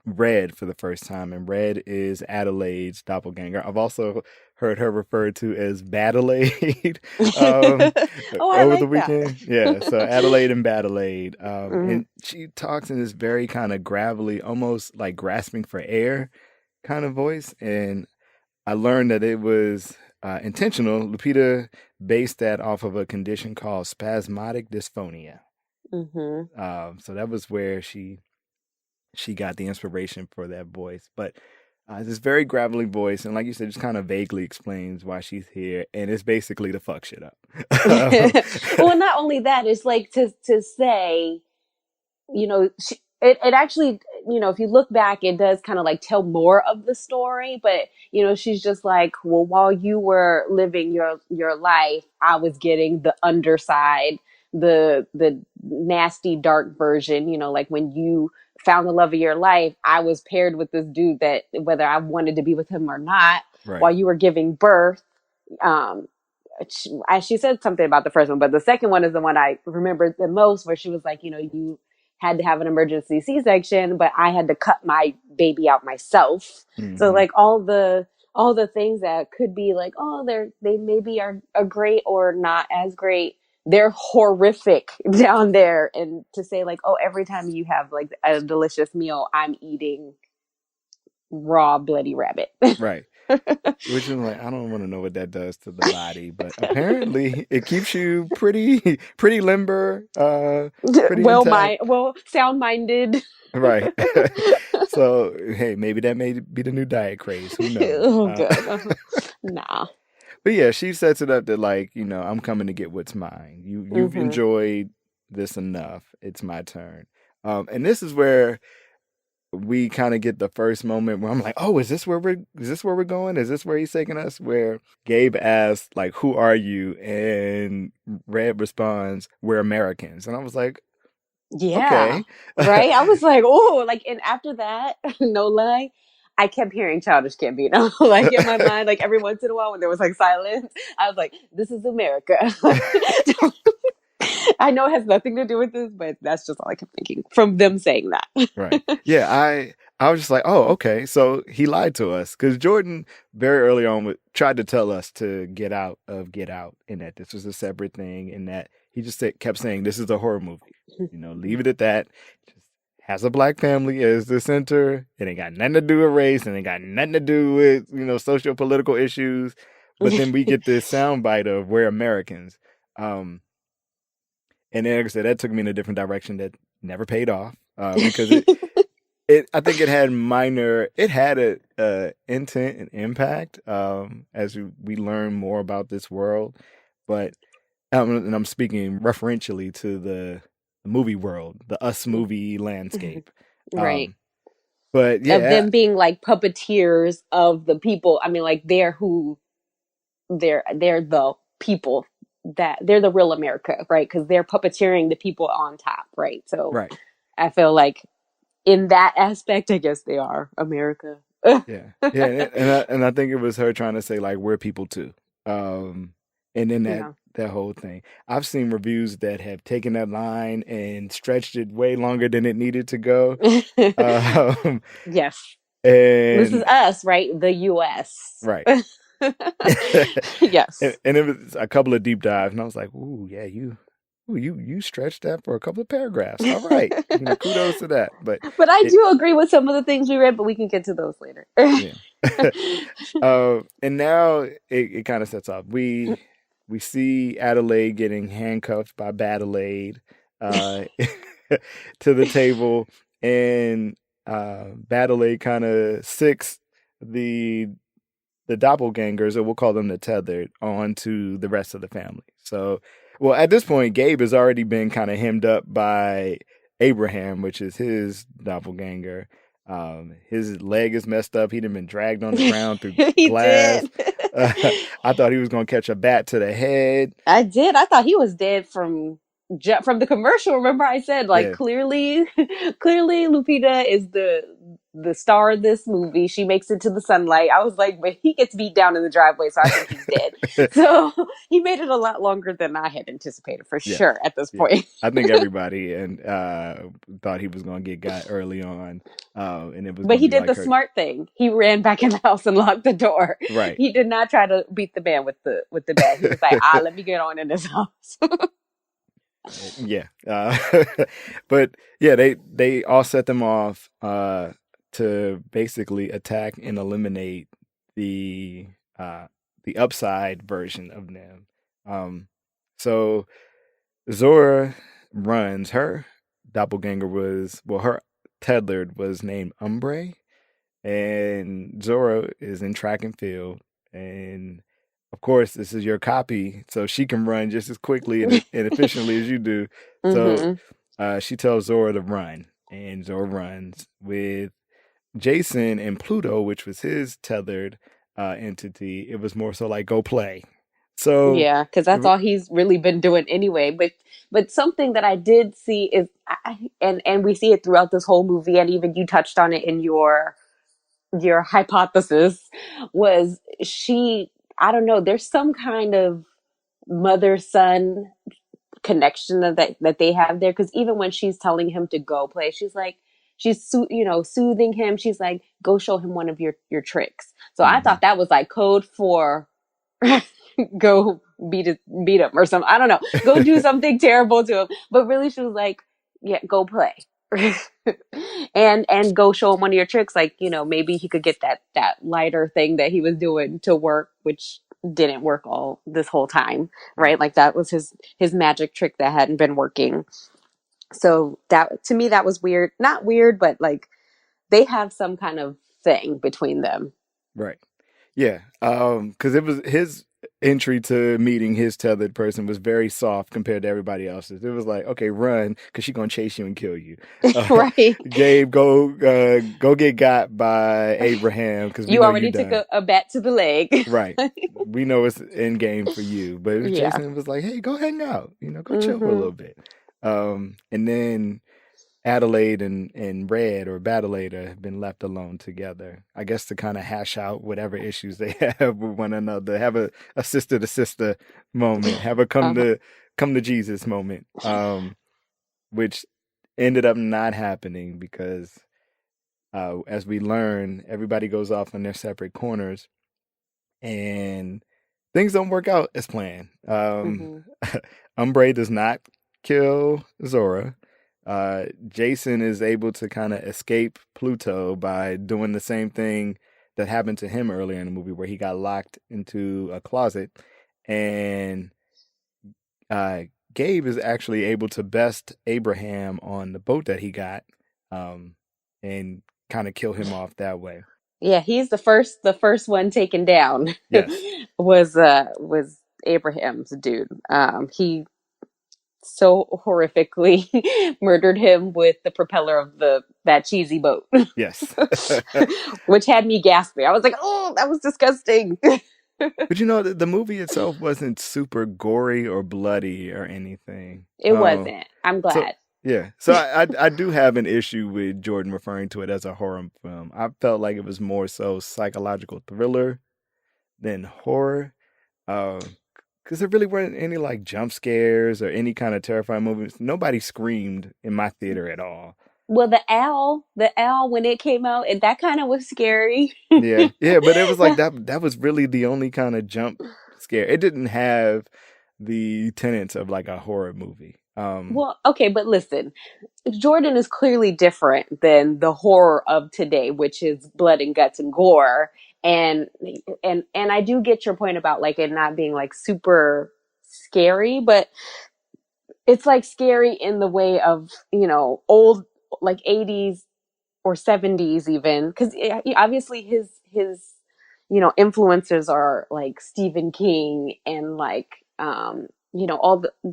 Red for the first time, and Red is Adelaide's doppelganger. I've also heard her referred to as Badelaide Oh, I over the like weekend. that. Yeah, so Adelaide and Badelaide. Mhm. And she talks in this very kind of gravelly, almost like grasping for air kind of voice. And I learned that it was intentional. Lupita based that off of a condition called spasmodic dysphonia. So that was where she got the inspiration for that voice. But This very gravelly voice, and like you said, just kind of vaguely explains why she's here, and it's basically to fuck shit up. Well, not only that, it's like to say, it actually, if you look back, it does kind of like tell more of the story, but she's just like, well, while you were living your life, I was getting the underside, the nasty dark version, like when you found the love of your life, I was paired with this dude that whether I wanted to be with him or not, Right. while you were giving birth. um she said something about the first one, but the second one is the one I remember the most, where she was like, you had to have an emergency C-section, but I had to cut my baby out myself. So Hmm. like all the things that could be like, oh, they maybe are great or not as great. They're horrific down there. And to say like, oh, every time you have like a delicious meal, I'm eating raw bloody rabbit. Right. Which is like, I don't want to know what that does to the body, but apparently it keeps you pretty, pretty limber, pretty intact. Sound minded. Right. So, hey, maybe that may be the new diet craze. Who knows? Oh, good. Nah. But yeah, she sets it up that like, I'm coming to get what's mine. You've Hmm. enjoyed this enough. It's my turn. And this is where we kind of get the first moment where I'm like, oh, is this where we're going? Is this where he's taking us? Where Gabe asks, like, who are you? And Red responds, we're Americans. And I was like, Yeah. okay. Right. I was like, oh, like, and after that, no lie, I kept hearing Childish Gambino, like in my mind, like every once in a while when there was like silence, I was like, this is America. I know it has nothing to do with this, but that's just all I kept thinking from them saying that. Right. Yeah, I was just like, oh, okay. So he lied to us because Jordan very early on tried to tell us to get out of Get Out and that this was a separate thing and that he just kept saying this is a horror movie. Leave it at that. Just has a black family as the center. It ain't got nothing to do with race and it ain't got nothing to do with social political issues. But then we get this soundbite of we're Americans. Um, and then, like I said, that took me in a different direction that never paid off because I think it had a intent and impact as we learn more about this world, but and I'm speaking referentially to the movie world, the us movie landscape. Right. Um, but Of yeah, them being like puppeteers of the people. I mean, like they're the people that they're the real America, right? Because they're puppeteering the people on top, right? So right. I feel like in that aspect, I guess they are America. Yeah, yeah, and I think it was her trying to say like we're people too, and then that Yeah. that whole thing. I've seen reviews that have taken that line and stretched it way longer than it needed to go, um, Yes. This is and us, right? The US. right, and, Yes. and it was a couple of deep dives, and I was like, ooh, yeah, you stretched that for a couple of paragraphs. All right, kudos to that. But But I it, do agree with some of the things we read, but we can get to those later. yeah. And now it kind of sets off. We see Adelaide getting handcuffed by Badelaide uh, to the table, and Badelaide kind of sicks the doppelgangers, or we'll call them the tethered, onto the rest of the family. So, well, at this point, Gabe has already been kind of hemmed up by Abraham, which is his doppelganger. His leg is messed up. He'd been dragged on the ground through He glass. did. I thought he was going to catch a bat to the head. I did. I thought he was dead from the commercial. Remember, I said like Yeah, clearly, clearly, Lupita is the star of this movie. She makes it to the sunlight. I was like, but he gets beat down in the driveway, so I think he's dead. So he made it a lot longer than I had anticipated for yeah, sure at this yeah. point. I think everybody and thought he was going to get got early on, and it was But going to he be did like the her. smart thing. He ran back in the house and locked the door. Right. He did not try to beat the man with the bat. He was like, let me get on in this house. Yeah. But yeah, they all set them off to basically attack and eliminate the uh, the upside version of them. Um, so Zora runs. Her doppelganger was, well, her tethered was named Umbre, and Zora is in track and field, and of course this is your copy, so she can run just as quickly and efficiently as you do. So Mm-hmm. she tells Zora to run, and Zora runs with Jason and Pluto, which was his tethered entity. It was more so like go play. So Yeah, because that's all he's really been doing anyway. But something that I did see is, and we see it throughout this whole movie, and even you touched on it in your hypothesis, was she? I don't know. There's some kind of mother son connection that they have there, because even when she's telling him to go play, she's like, soothing him. She's like, go show him one of your tricks. So I mhm, thought that was like code for go beat him or something. I don't know. Go do something terrible to him. But really, she was like, yeah, go play. and go show him one of your tricks. Like, maybe he could get that lighter thing that he was doing to work, which didn't work all this whole time, right, right? Like that was his magic trick that hadn't been working. So that, to me, that was weird. Not weird, but like they have some kind of thing between them. right. Yeah, because it was his entry to meeting his tethered person was very soft compared to everybody else's. It was like, okay, run, because she's gonna chase you and kill you. Uh, Right. Gabe, go get got by Abraham, because we You know you already took done. a bat to the leg. Right, we know it's in game for you. But Yeah. Jason was like, hey, go hang out, go chill for a Hmm. little bit. And then Adelaide and Red or Battleator have been left alone together. I guess to kind of hash out whatever issues they have with one another, have a sister to sister moment, have a Uh-huh. come to Jesus moment, which ended up not happening because as we learn, everybody goes off on their separate corners and things don't work out as planned. Hmm. Umbre does not kill Zora. Jason is able to kind of escape Pluto by doing the same thing that happened to him earlier in the movie, where he got locked into a closet, and uh, Gabe is actually able to best Abraham on the boat that he got, um, and kind of kill him off that way. Yeah, he's the first one taken down. Yes, Was Abraham's dude. He so horrifically murdered him with the propeller of the that cheesy boat, yes. which had me gasping. I was like, "Oh, that was disgusting." But the movie itself wasn't super gory or bloody or anything. It wasn't. I'm So glad. yeah, so I do have an issue with Jordan referring to it as a horror film. I felt like it was more so psychological thriller than horror, because there really weren't any like jump scares or any kind of terrifying movies. Nobody screamed in my theater at all. Well, the owl, when it came out, and that kind of was scary. Yeah, yeah, but it was like that was really the only kind of jump scare. It didn't have the tenets of like a horror movie. Well, okay, but listen, Jordan is clearly different than the horror of today, which is blood and guts and gore. And and I do get your point about like it not being like super scary, but it's like scary in the way of, old, like 80s or 70s even, because obviously his influences are like Stephen King and like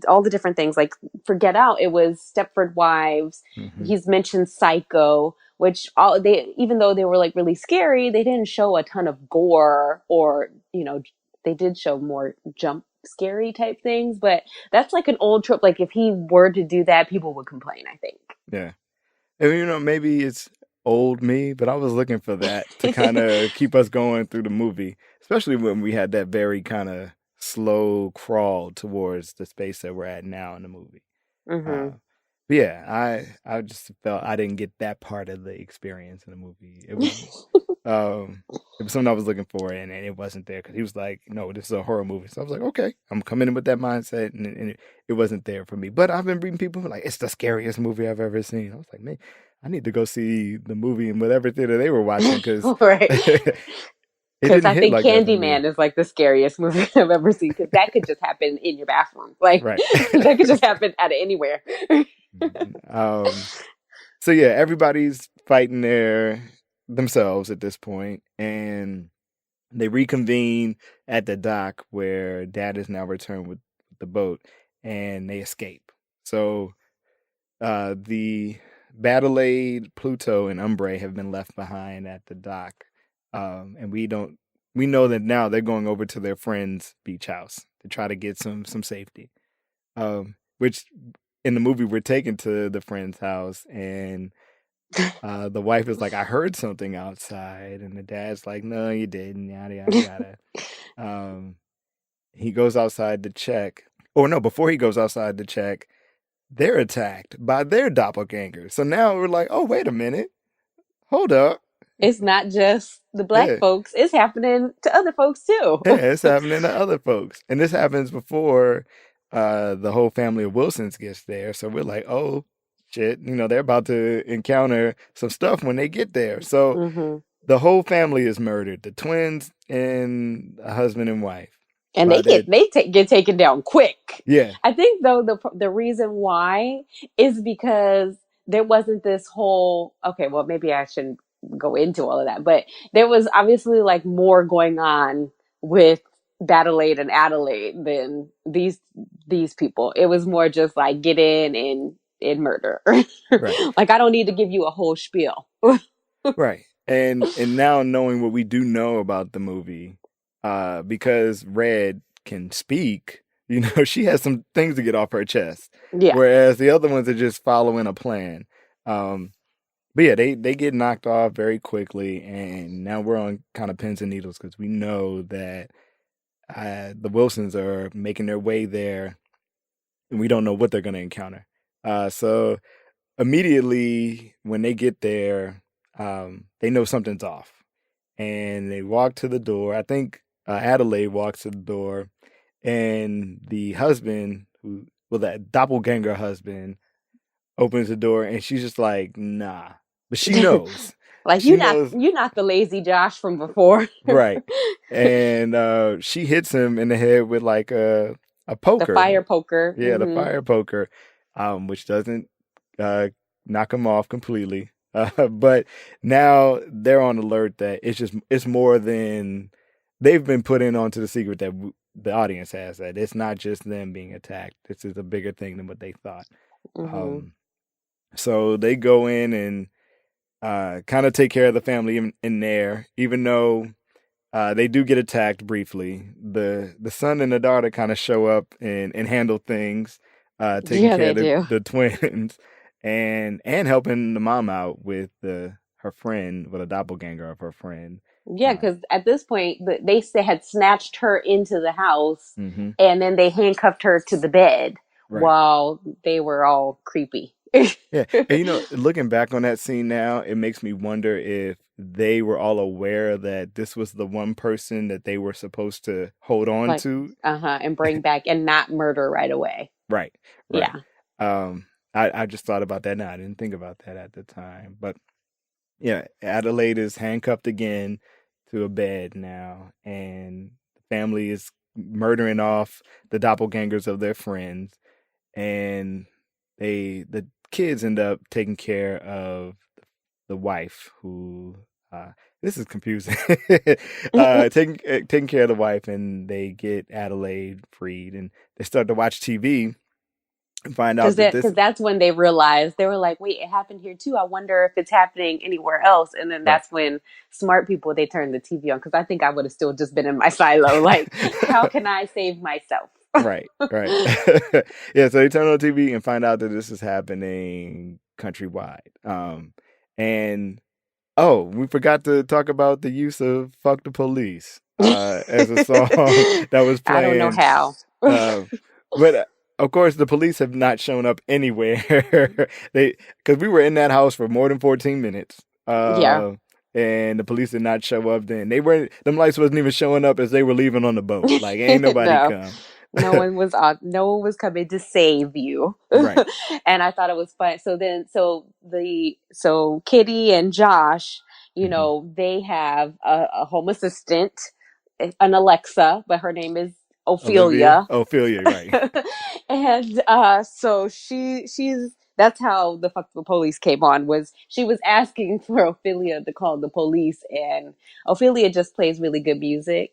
all the different things. Like for Get Out, it was Stepford Wives. hmm He's mentioned Psycho, which all they, even though they were like really scary, they didn't show a ton of gore, or they did show more jump scary type things, but that's like an old trope. Like if he were to do that, people would complain, I Yeah. And maybe it's old me, but I was looking for that to kind think. of keep us going through the movie, especially when we had that very kind of slow crawl towards the space that we're at now in the movie. Uh, Hmm. but yeah, I just felt I didn't get that part of the experience in the movie. Um, it was something I was looking for, and it wasn't there because he was like, "No, this is a horror movie." So I was like, "Okay, I'm coming in with that mindset," and it wasn't there for me. But I've been reading people who are like, "It's the scariest movie I've ever seen." I was like, "Man, I need to go see the movie in whatever theater they were watching because Right. it Because didn't I hit think like that for me." Candyman is like the scariest movie I've ever seen. Because that could just happen in your bathroom. Like Right. that could just happen out of anywhere. Mhm. So yeah, everybody's fighting there. themselves at this point, and they reconvene at the dock where Dad is now returned with the boat, and they escape. So the Battle Aid, Pluto, and Umbre have been left behind at the dock, and we know that now they're going over to their friend's beach house to try to get some safety. Which in the movie we're taken to the friend's house, and the wife is like, "I heard something outside," and the dad's like, "No, you didn't." Yada yada yada. Um, he goes outside to check, or no, before he goes outside to check, they're attacked by their doppelgangers. So now we're like, "Oh, wait a minute, hold up, It's not just the black yeah, folks, it's happening to other folks too. yeah, it's happening to other folks," and this happens before the whole family of Wilsons gets there. So we're like, "Oh." Shit, they're about to encounter some stuff when they get there. So Hmm. the whole family is murdered, the twins and a husband and wife. And By that, get taken down quick. yeah, I think though the reason why is because there wasn't this whole, okay, well maybe I shouldn't go into all of that, but there was obviously like more going on with Adelaide and Adelaide than these people. It was more just like get in and murder. right, Like I don't need to give you a whole spiel. right. And now knowing what we do know about the movie, because Red can speak, she has some things to get off her chest, Yeah. whereas the other ones are just following a plan. Um, but yeah, they get knocked off very quickly, and now we're on kind of pins and needles because we know that the Wilsons are making their way there, and we don't know what they're going to encounter. So immediately when they get there, they know something's off, and they walk to the door. I think Adelaide walks to the door, and the husband, that doppelganger husband, opens the door, and she's just like, "Nah," but she knows. Like She knows, you not the lazy Josh from before. right? And she hits him in the head with like a The poker. fire poker. Yeah, the Hmm. fire poker, which doesn't uh, knock them off completely. But now they're on alert that it's more than they've been putting onto the secret that the audience has, that it's not just them being attacked. This is a bigger thing than what they thought. Hmm. Um, so they go in and kind of take care of the family in there, even though they do get attacked briefly. The son and the daughter kind of show up and handle things, taking Yeah, care they of the, do. the twins, and helping the mom out with her friend, with a doppelganger of her friend. Yeah, because at this point, they had snatched her into the house, Hmm. and then they handcuffed her to the bed Right. while they were all creepy. Yeah. And looking back on that scene now, it makes me wonder if they were all aware that this was the one person that they were supposed to hold on Like, to. and bring back and not murder right away. Right. Right. Yeah. I just thought about that now. I didn't think about that at the time. But yeah, Adelaide is handcuffed again to a bed now, and the family is murdering off the doppelgangers of their friends, and the kids end up taking care of the wife who this is confusing. Taking care of the wife, and they get Adelaide freed, and they start to watch TV and find out that this Because that's when they realized, they were like, wait, it happened here too. I wonder if it's happening anywhere else. And then right. that's when smart people, they turned the TV on, because I think I would have still just been in my silo. Like, how can I save myself? Right, right. Yeah, so they turn on TV and find out that this is happening countrywide. And oh, we forgot to talk about the use of "Fuck the Police" as a song that was I don't know playing. how. Uh, but of course, the police have not shown up anywhere. Because we were in that house for more than 14 minutes. Yeah. And the police did not show up then. Them lights wasn't even showing up as they were leaving on the boat. Like, ain't nobody No. come. No one was coming to save you. Right. And I thought it was fun. So Kitty and Josh, Hmm. they have a home assistant, an Alexa, but her name is Olivia? Ophelia. Ophelia, right. And so she's That's how the Fuck the Police came on. Was she was asking for Ophelia to call the police, and Ophelia just plays really good music.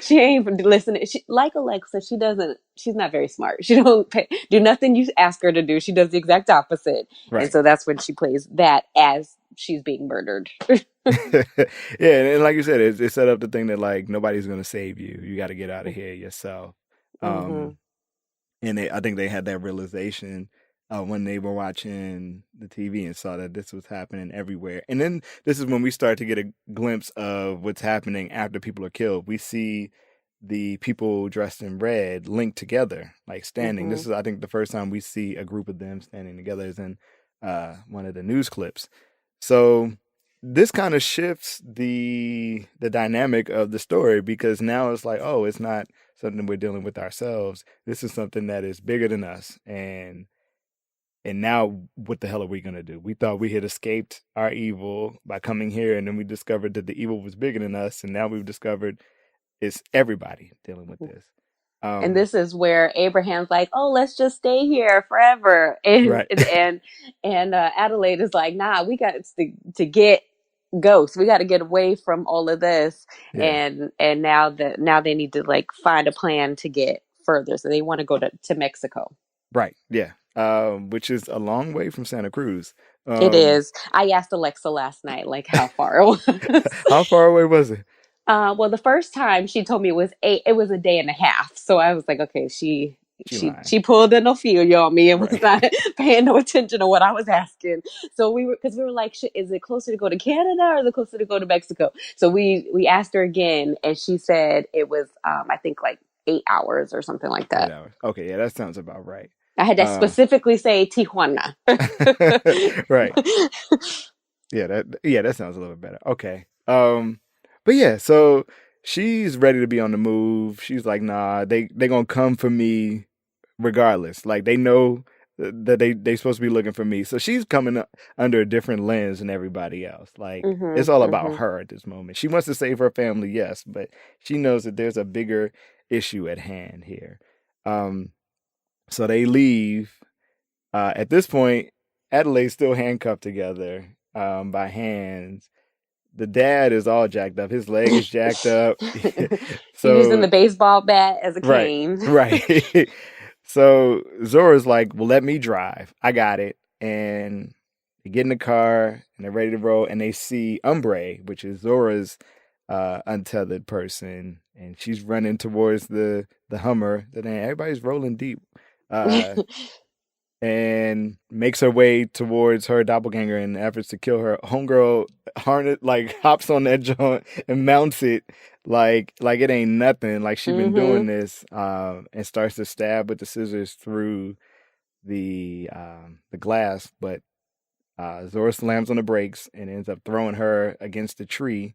She ain't even listening. She, like Alexa, she doesn't. She's not very smart. She don't do nothing you ask her to do. She does the exact opposite, and Right. so that's when she plays that as she's being murdered. Yeah, and like you said, it set up the thing that like nobody's gonna save you. You got to get out of here yourself. Mm-hmm. And I think they had that realization when they were watching the TV and saw that this was happening everywhere. And then this is when we start to get a glimpse of what's happening after people are killed. We see the people dressed in red linked together, like standing. Mm-hmm. This is, I think, the first time we see a group of them standing together is in one of the news clips. So this kind of shifts the dynamic of the story because now it's like, oh, it's not something we're dealing with ourselves. This is something that is bigger than us. And now what the hell are we going to do? We thought we had escaped our evil by coming here, and then we discovered that the evil was bigger than us, and now we've discovered it's everybody dealing with this. And Um, this is where Abraham's like, "Oh, let's just stay here forever," and right. Adelaide is like, "Nah, we got to get ghosts. We got to get away from all of this." Yeah. And now they need to like find a plan to get further. So they want to go to Mexico. Right. Yeah. Which is a long way from Santa Cruz. It Um, is. I asked Alexa last night like how far it was. how far away was it? Well, the first time she told me it was a day and a half. So I was like, okay, She lying. she pulled an Ophelia on me and was Right. not paying no attention to what I was asking. So because we were like, is it closer to go to Canada or is it closer to go to Mexico? So we asked her again, and she said it was, I think like 8 hours or something like 8 that. hours. Okay, yeah, that sounds about right. I had to Uh, specifically say Tijuana. right. Yeah, that sounds a little bit better. Okay. But yeah, so she's ready to be on the move. She's like, nah, they gonna come for me regardless. Like they know that they supposed to be looking for me. So she's coming up under a different lens than everybody else. Like it's all about Hmm. her at this moment. She wants to save her family, yes, but she knows that there's a bigger issue at hand here. Um, so they leave. At this point, Adelaide's still handcuffed together by hands. The dad is all jacked up. His leg is jacked up. You're using So the baseball bat as a right, cane. right. So Zora's like, "Well, let me drive. I got it." And they get in the car and they're ready to roll. And they see Umbre, which is Zora's untethered person, and she's running towards the Hummer. Then everybody's rolling deep. Uh, and makes her way towards her doppelganger in efforts to kill her. Homegirl harness like hops on that joint and mounts it like it ain't nothing. Like she been doing Hmm. this, and starts to stab with the scissors through the glass, but Zora slams on the brakes and ends up throwing her against the tree.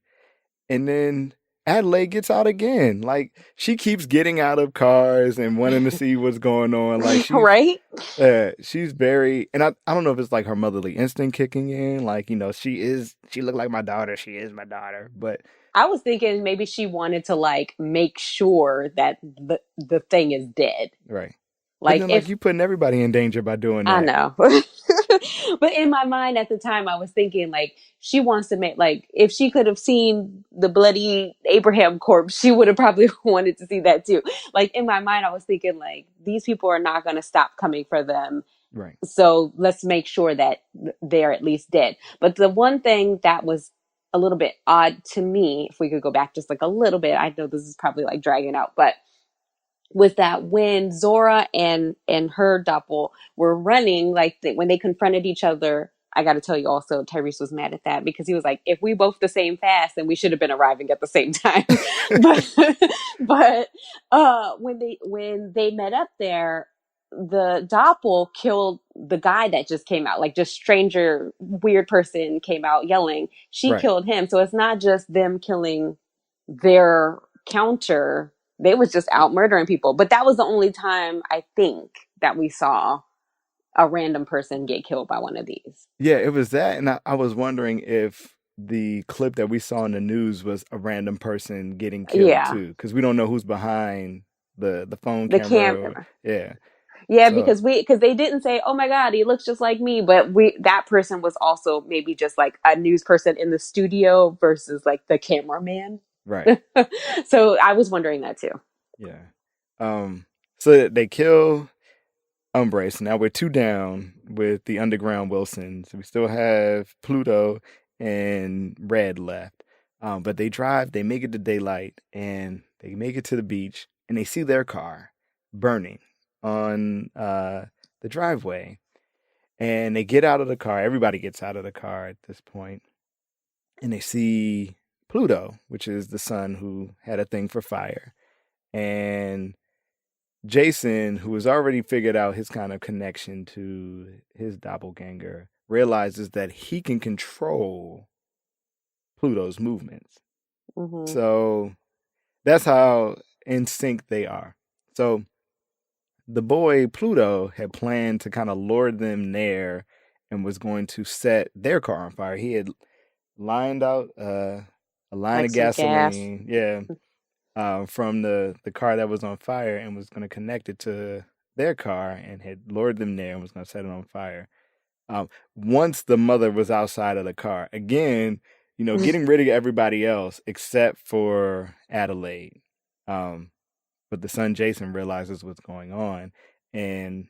And then Adelaide gets out again. Like she keeps getting out of cars and wanting to see what's going on. Like Right? she's very, and I don't know if it's like her motherly instinct kicking in. Like, she looked like my daughter. She is my daughter. But, I was thinking maybe she wanted to like make sure that the thing is dead. right. But Like then, like, if you putting everybody in danger by doing I that. know. But in my mind at the time I was thinking like she wants to make like if she could have seen the bloody Abraham corpse, she would have probably wanted to see that too. Like in my mind I was thinking like these people are not going to stop coming for them. Right. So let's make sure that they're at least dead. But the one thing that was a little bit odd to me, if we could go back just like a little bit, I know this is probably like dragging out, but was that when Zora and her doppel were running, like when they confronted each other, I got to tell you also, Tyrese was mad at that because he was like, if we both the same fast, then we should have been arriving at the same time. but when they met up there, the doppel killed the guy that just came out, like just stranger weird person came out yelling. She Right. killed him, so it's not just them killing their counter, they was just out murdering people. But that was the only time I think that we saw a random person get killed by one of these. Yeah, it was that. And I was wondering if the clip that we saw in the news was a random person getting killed Yeah, too. Because we don't know who's behind the phone the camera. camera. Yeah. Yeah, So because they didn't say, "Oh my God, he looks just like me," but we that person was also maybe just like a news person in the studio versus like the cameraman. right, So I was wondering that too. yeah. So they kill Umbrace. Now we're two down with the underground Wilsons. We still have Pluto and Red left. But they drive, they make it to daylight, and they make it to the beach, and they see their car burning on the driveway. And they get out of the car. Everybody gets out of the car at this point, and they see Pluto, which is the son who had a thing for fire. And Jason, who has already figured out his kind of connection to his doppelganger, realizes that he can control Pluto's movements. Hmm. So that's how in sync they are. So the boy Pluto had planned to kind of lure them there and was going to set their car on fire. He had lined out a line Like of some gas. gasoline, yeah, from the car that was on fire and was going to connect it to their car and had lured them there and was going to set it on fire. Once the mother was outside of the car, again, getting rid of everybody else except for Adelaide. Um, but the son Jason realizes what's going on and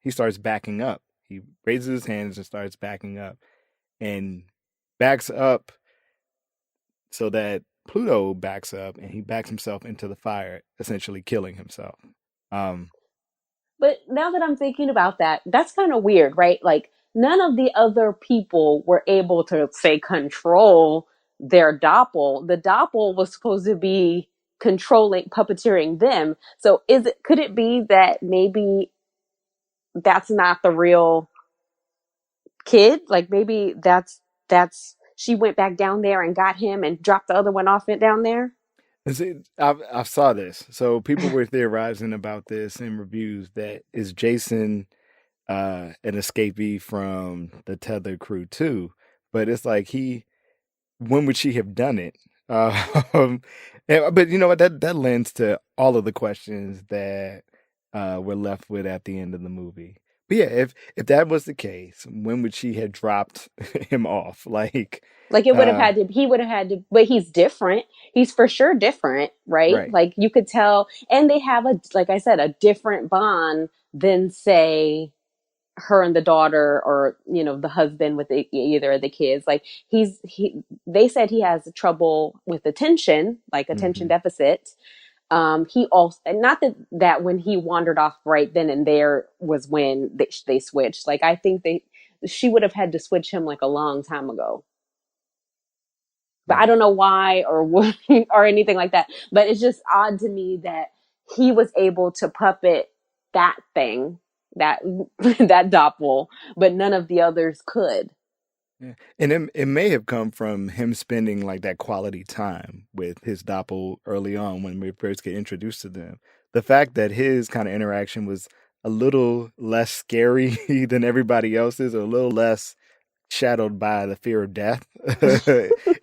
he starts backing up. He raises his hands and starts backing up and backs up so that Pluto backs up and he backs himself into the fire, essentially killing himself. Um, But now that I'm thinking about that, that's kind of weird, right? Like none of the other people were able to say control their doppel. The doppel was supposed to be controlling, puppeteering them. So could it be that maybe that's not the real kid? Like maybe she went back down there and got him and dropped the other one off it down there. and see, I saw this. So people were theorizing about this in reviews that is Jason an escapee from the Tether crew too. But it's like when would she have done it? Um, but you know what? That lends to all of the questions that we're left with at the end of the movie. But yeah, if that was the case, when would she have dropped him off? Like, Like it would have uh, had to, he would have had to, but he's different. He's for sure different, right? right, Like you could tell, and they have like I said, a different bond than say her and the daughter or, the husband with either of the kids. Like they said he has trouble with attention, like attention hmm deficit. He also, and not that when he wandered off right then and there was when they switched. Like I think she would have had to switch him like a long time ago, but I right. don't know why or or anything like that. But it's just odd to me that he was able to puppet that thing, that that doppel, but none of the others could. Yeah. And it may have come from him spending like that quality time with his doppel early on when we first get introduced to them. The fact that his kind of interaction was a little less scary than everybody else's, or a little less shadowed by the fear of death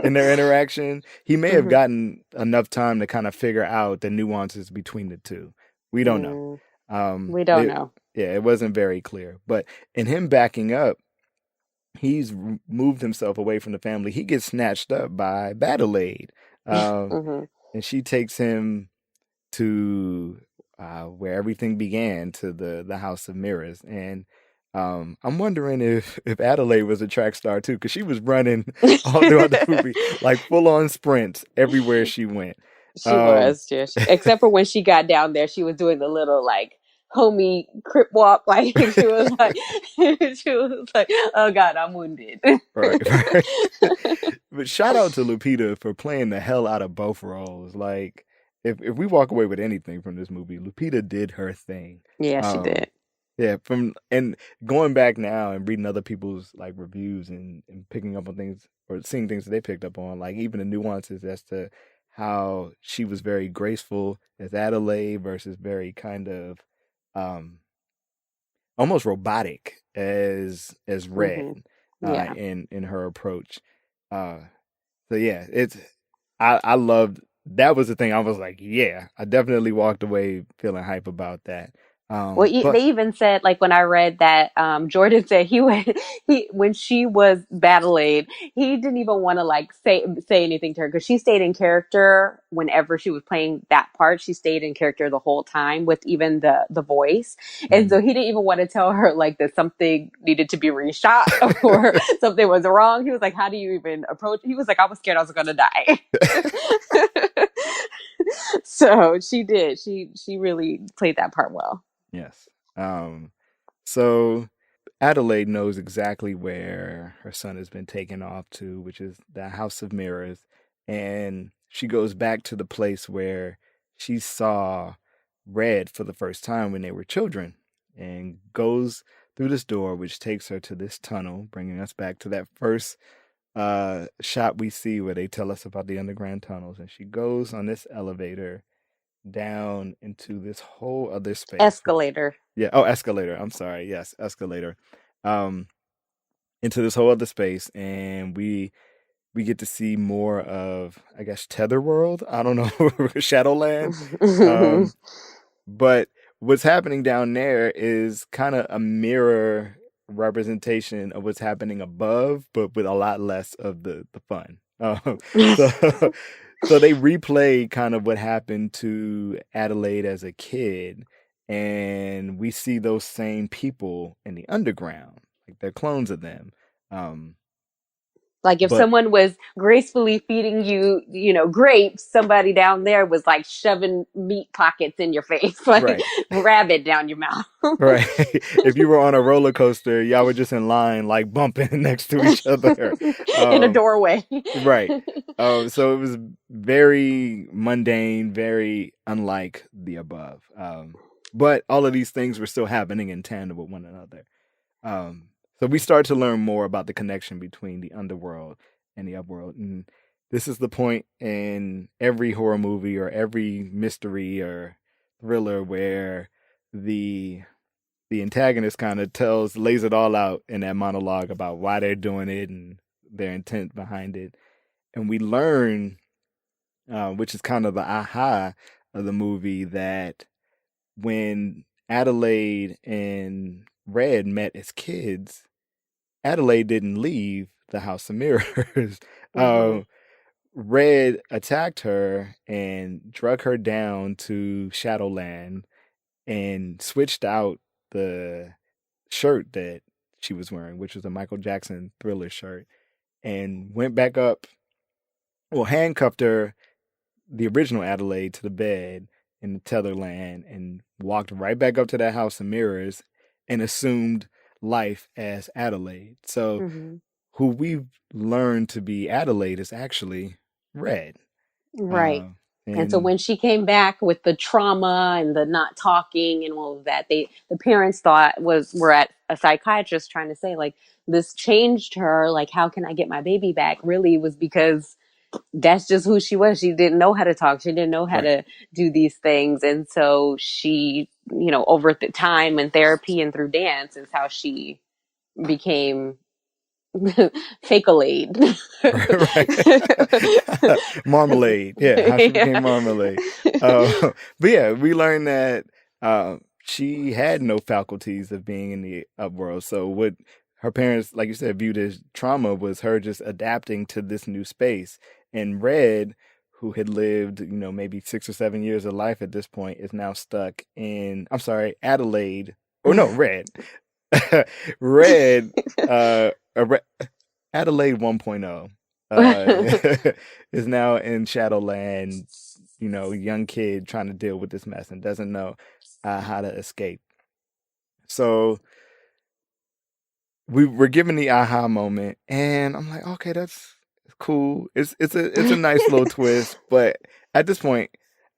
in their interaction, he may have Hmm. gotten enough time to kind of figure out the nuances between the two. We don't know. Mm, Um, we don't they, know. yeah, it wasn't very clear. But in him backing up, he's moved himself away from the family. He gets snatched up by Adelaide, Hmm. and she takes him to where everything began, to the House of Mirrors. And I'm wondering if Adelaide was a track star too, because she was running all throughout the movie, like full on sprints everywhere she went. She Um, was just, except for when she got down there, she was doing the little like homie crip walk. Like she was like, she was like, "Oh God, I'm wounded." right, right. But shout out to Lupita for playing the hell out of both roles. Like, if we walk away with anything from this movie, Lupita did her thing. Yeah, she Um, did. yeah, and going back now and reading other people's like reviews and picking up on things or seeing things that they picked up on, like even the nuances as to how she was very graceful as Adelaide versus very kind of um almost robotic as Hmm. Red Yeah. in her approach. Uh so yeah, I loved that. Was the thing I was like, yeah, I definitely walked away feeling hype about that. Well, But they even said, like, when I read that, Jordan said he when she was battling, he didn't even want to like say anything to her because she stayed in character whenever she was playing that part. She stayed in character the whole time with even the voice, and so Mhm. he didn't even want to tell her like that something needed to be reshot or something was wrong. He was like, "How do you even approach?" He was like, "I was scared I was gonna die." So she did. She really played that part well. Yes. So Adelaide knows exactly where her son has been taken off to, which is the House of Mirrors, and she goes back to the place where she saw Red for the first time when they were children, and goes through this door, which takes her to this tunnel, bringing us back to that first shot we see where they tell us about the underground tunnels, and she goes on this elevator down into this whole other space. Escalator. Yeah. Oh, escalator. I'm sorry. Yes, escalator. Um, into this whole other space, and we get to see more of, I guess, Tetherworld. I don't know, Shadowland. Um, but what's happening down there is kind of a mirror representation of what's happening above, but with a lot less of the fun. So so they replay kind of what happened to Adelaide as a kid, and we see those same people in the underground, like they're clones of them. Um, Like if but someone was gracefully feeding you, grapes, somebody down there was like shoving meat pockets in your face, like right, rabbit down your mouth. right. If you were on a roller coaster, y'all were just in line, like bumping next to each other. In a Um, doorway. right. So it was very mundane, very unlike the above. But all of these things were still happening in tandem with one another. So we start to learn more about the connection between the underworld and the upworld. And this is the point in every horror movie or every mystery or thriller where the the antagonist kind of lays it all out in that monologue about why they're doing it and their intent behind it. And we learn, which is kind of the aha of the movie, that when Adelaide and Red met as kids, Adelaide didn't leave the House of Mirrors. Hmm. Red attacked her and drug her down to Shadowland and switched out the shirt that she was wearing, which was a Michael Jackson Thriller shirt, and went back up. Well, handcuffed her, the original Adelaide, to the bed in the Tetherland, and walked right back up to that House of Mirrors and assumed life as Adelaide. So, Hmm. who we've learned to be Adelaide is actually Red. Right. Uh, And so and when she came back with the trauma and the not talking and all of that, the parents thought were at a psychiatrist trying to say like this changed her. Like, how can I get my baby back? Really was because that's just who she was. She didn't know how to talk. She didn't know how right, to do these things. And so she, over the time and therapy and through dance is how she became Fake-a-lade. right. Marmalade. Yeah, how she became Yeah. Marmalade. But yeah, we learned that she had no faculties of being in the upworld. So what her parents, like you said, viewed as trauma was her just adapting to this new space. And Red, who had lived, maybe 6 or 7 years of life at this point, is now stuck in, I'm sorry, Adelaide. Or no, Red. Red, uh, Adelaide 1.0 is now in Shadowland, young kid trying to deal with this mess and doesn't know how to escape. So we were given the aha moment, and I'm like, okay, that's cool. It's a nice little twist, but at this point,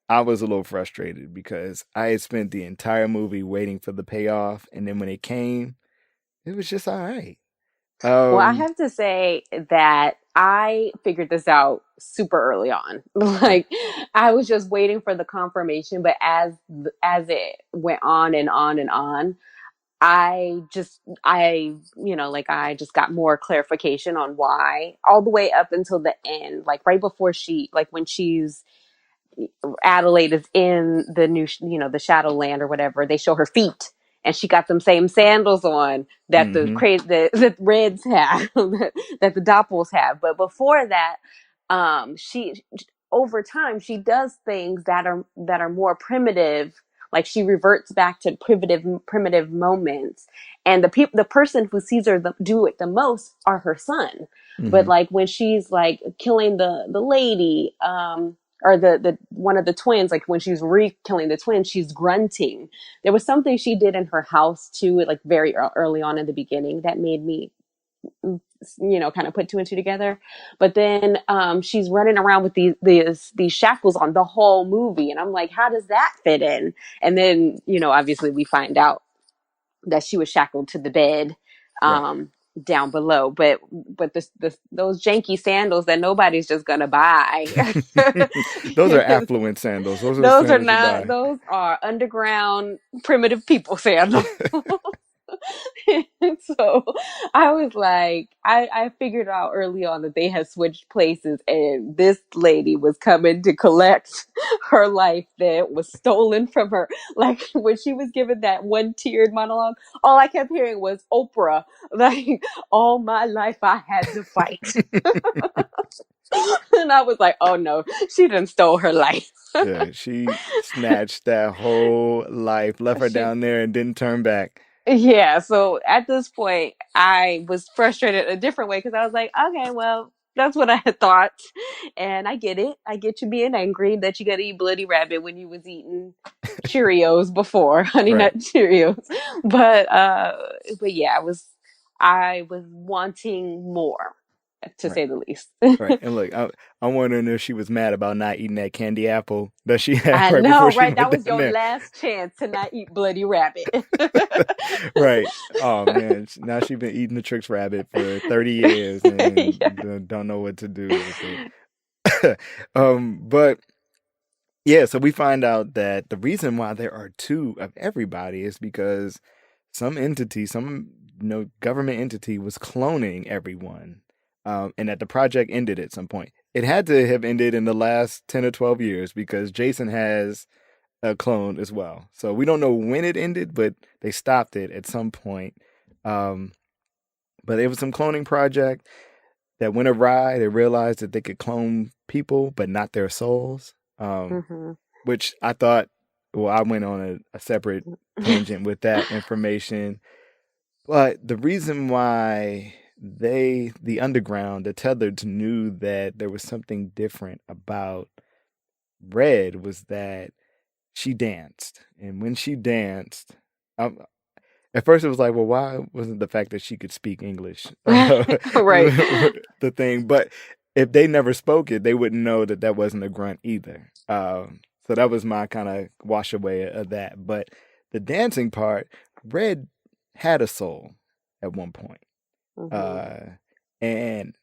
I was a little frustrated because I had spent the entire movie waiting for the payoff, and then when it came, it was just all right. Well, I Um, have to say that I figured this out super early on. okay, Like I was just waiting for the confirmation, but as it went on and on and on, I just got more clarification on why all the way up until the end, like right before like when she's Adelaide is in the new, the Shadowland or whatever, they show her feet, and she got them same sandals on that Mm-hmm. the Reds have, that the Doppels have. But before that, she over time she does things that are more primitive. Like she reverts back to primitive moments, and the person who sees her do it the most are her son. But Mm-hmm. like when she's like killing the lady, or the one of the twins, like when she's killing the twins, she's grunting. There was something she did in her house too, like very early on in the beginning, that made me, kind of put two and two together. But then she's running around with these shackles on the whole movie, and I'm like, how does that fit in? And then obviously we find out that she was shackled to the bed, Right. um, down below. But those janky sandals that nobody's just gonna buy. Those are affluent sandals. Those are the Those are sandals you not. buy. Those are underground primitive people sandals. So I was like, I figured out early on that they had switched places, and this lady was coming to collect her life that was stolen from her. Like when she was given that one tiered monologue, all I kept hearing was Oprah, like, all my life I had to fight. And I was like, oh no, she done stole her life. Yeah, she snatched that whole life, left her She down there, and didn't turn back. Yeah, so at this point, I was frustrated a different way because I was like, okay, well, that's what I had thought. And I get it. I get you being angry that you got to eat bloody rabbit when you was eating Cheerios before, Honey Right. Nut Cheerios. But yeah, I was wanting more, to Right. say the least. Right. And look, I'm wondering if she was mad about not eating that candy apple that she had I right before know, she right? went That was down your there. last chance to not eat bloody rabbit. Right. Oh man, now she's been eating the Trix Rabbit for 30 years and Yeah. don't know what to do with it. But yeah, so we find out that the reason why there are two of everybody is because some entity, some government entity was cloning everyone. And that the project ended at some point. It had to have ended in the last 10 or 12 years because Jason has a clone as well. So we don't know when it ended, but they stopped it at some point. Um, but it was some cloning project that went awry. They realized that they could clone people, but not their souls. Hmm. Which I thought, well, I went on a separate tangent with that information. But the reason why the underground, the Tethers, knew that there was something different about Red was that she danced. And when she danced, um, at first it was like, well, why wasn't the fact that she could speak English Right. the thing? But if they never spoke it, they wouldn't know that that wasn't a grunt either. So that was my kind of wash away of that. But the dancing part, Red had a soul at one point. Hmm. Uh, and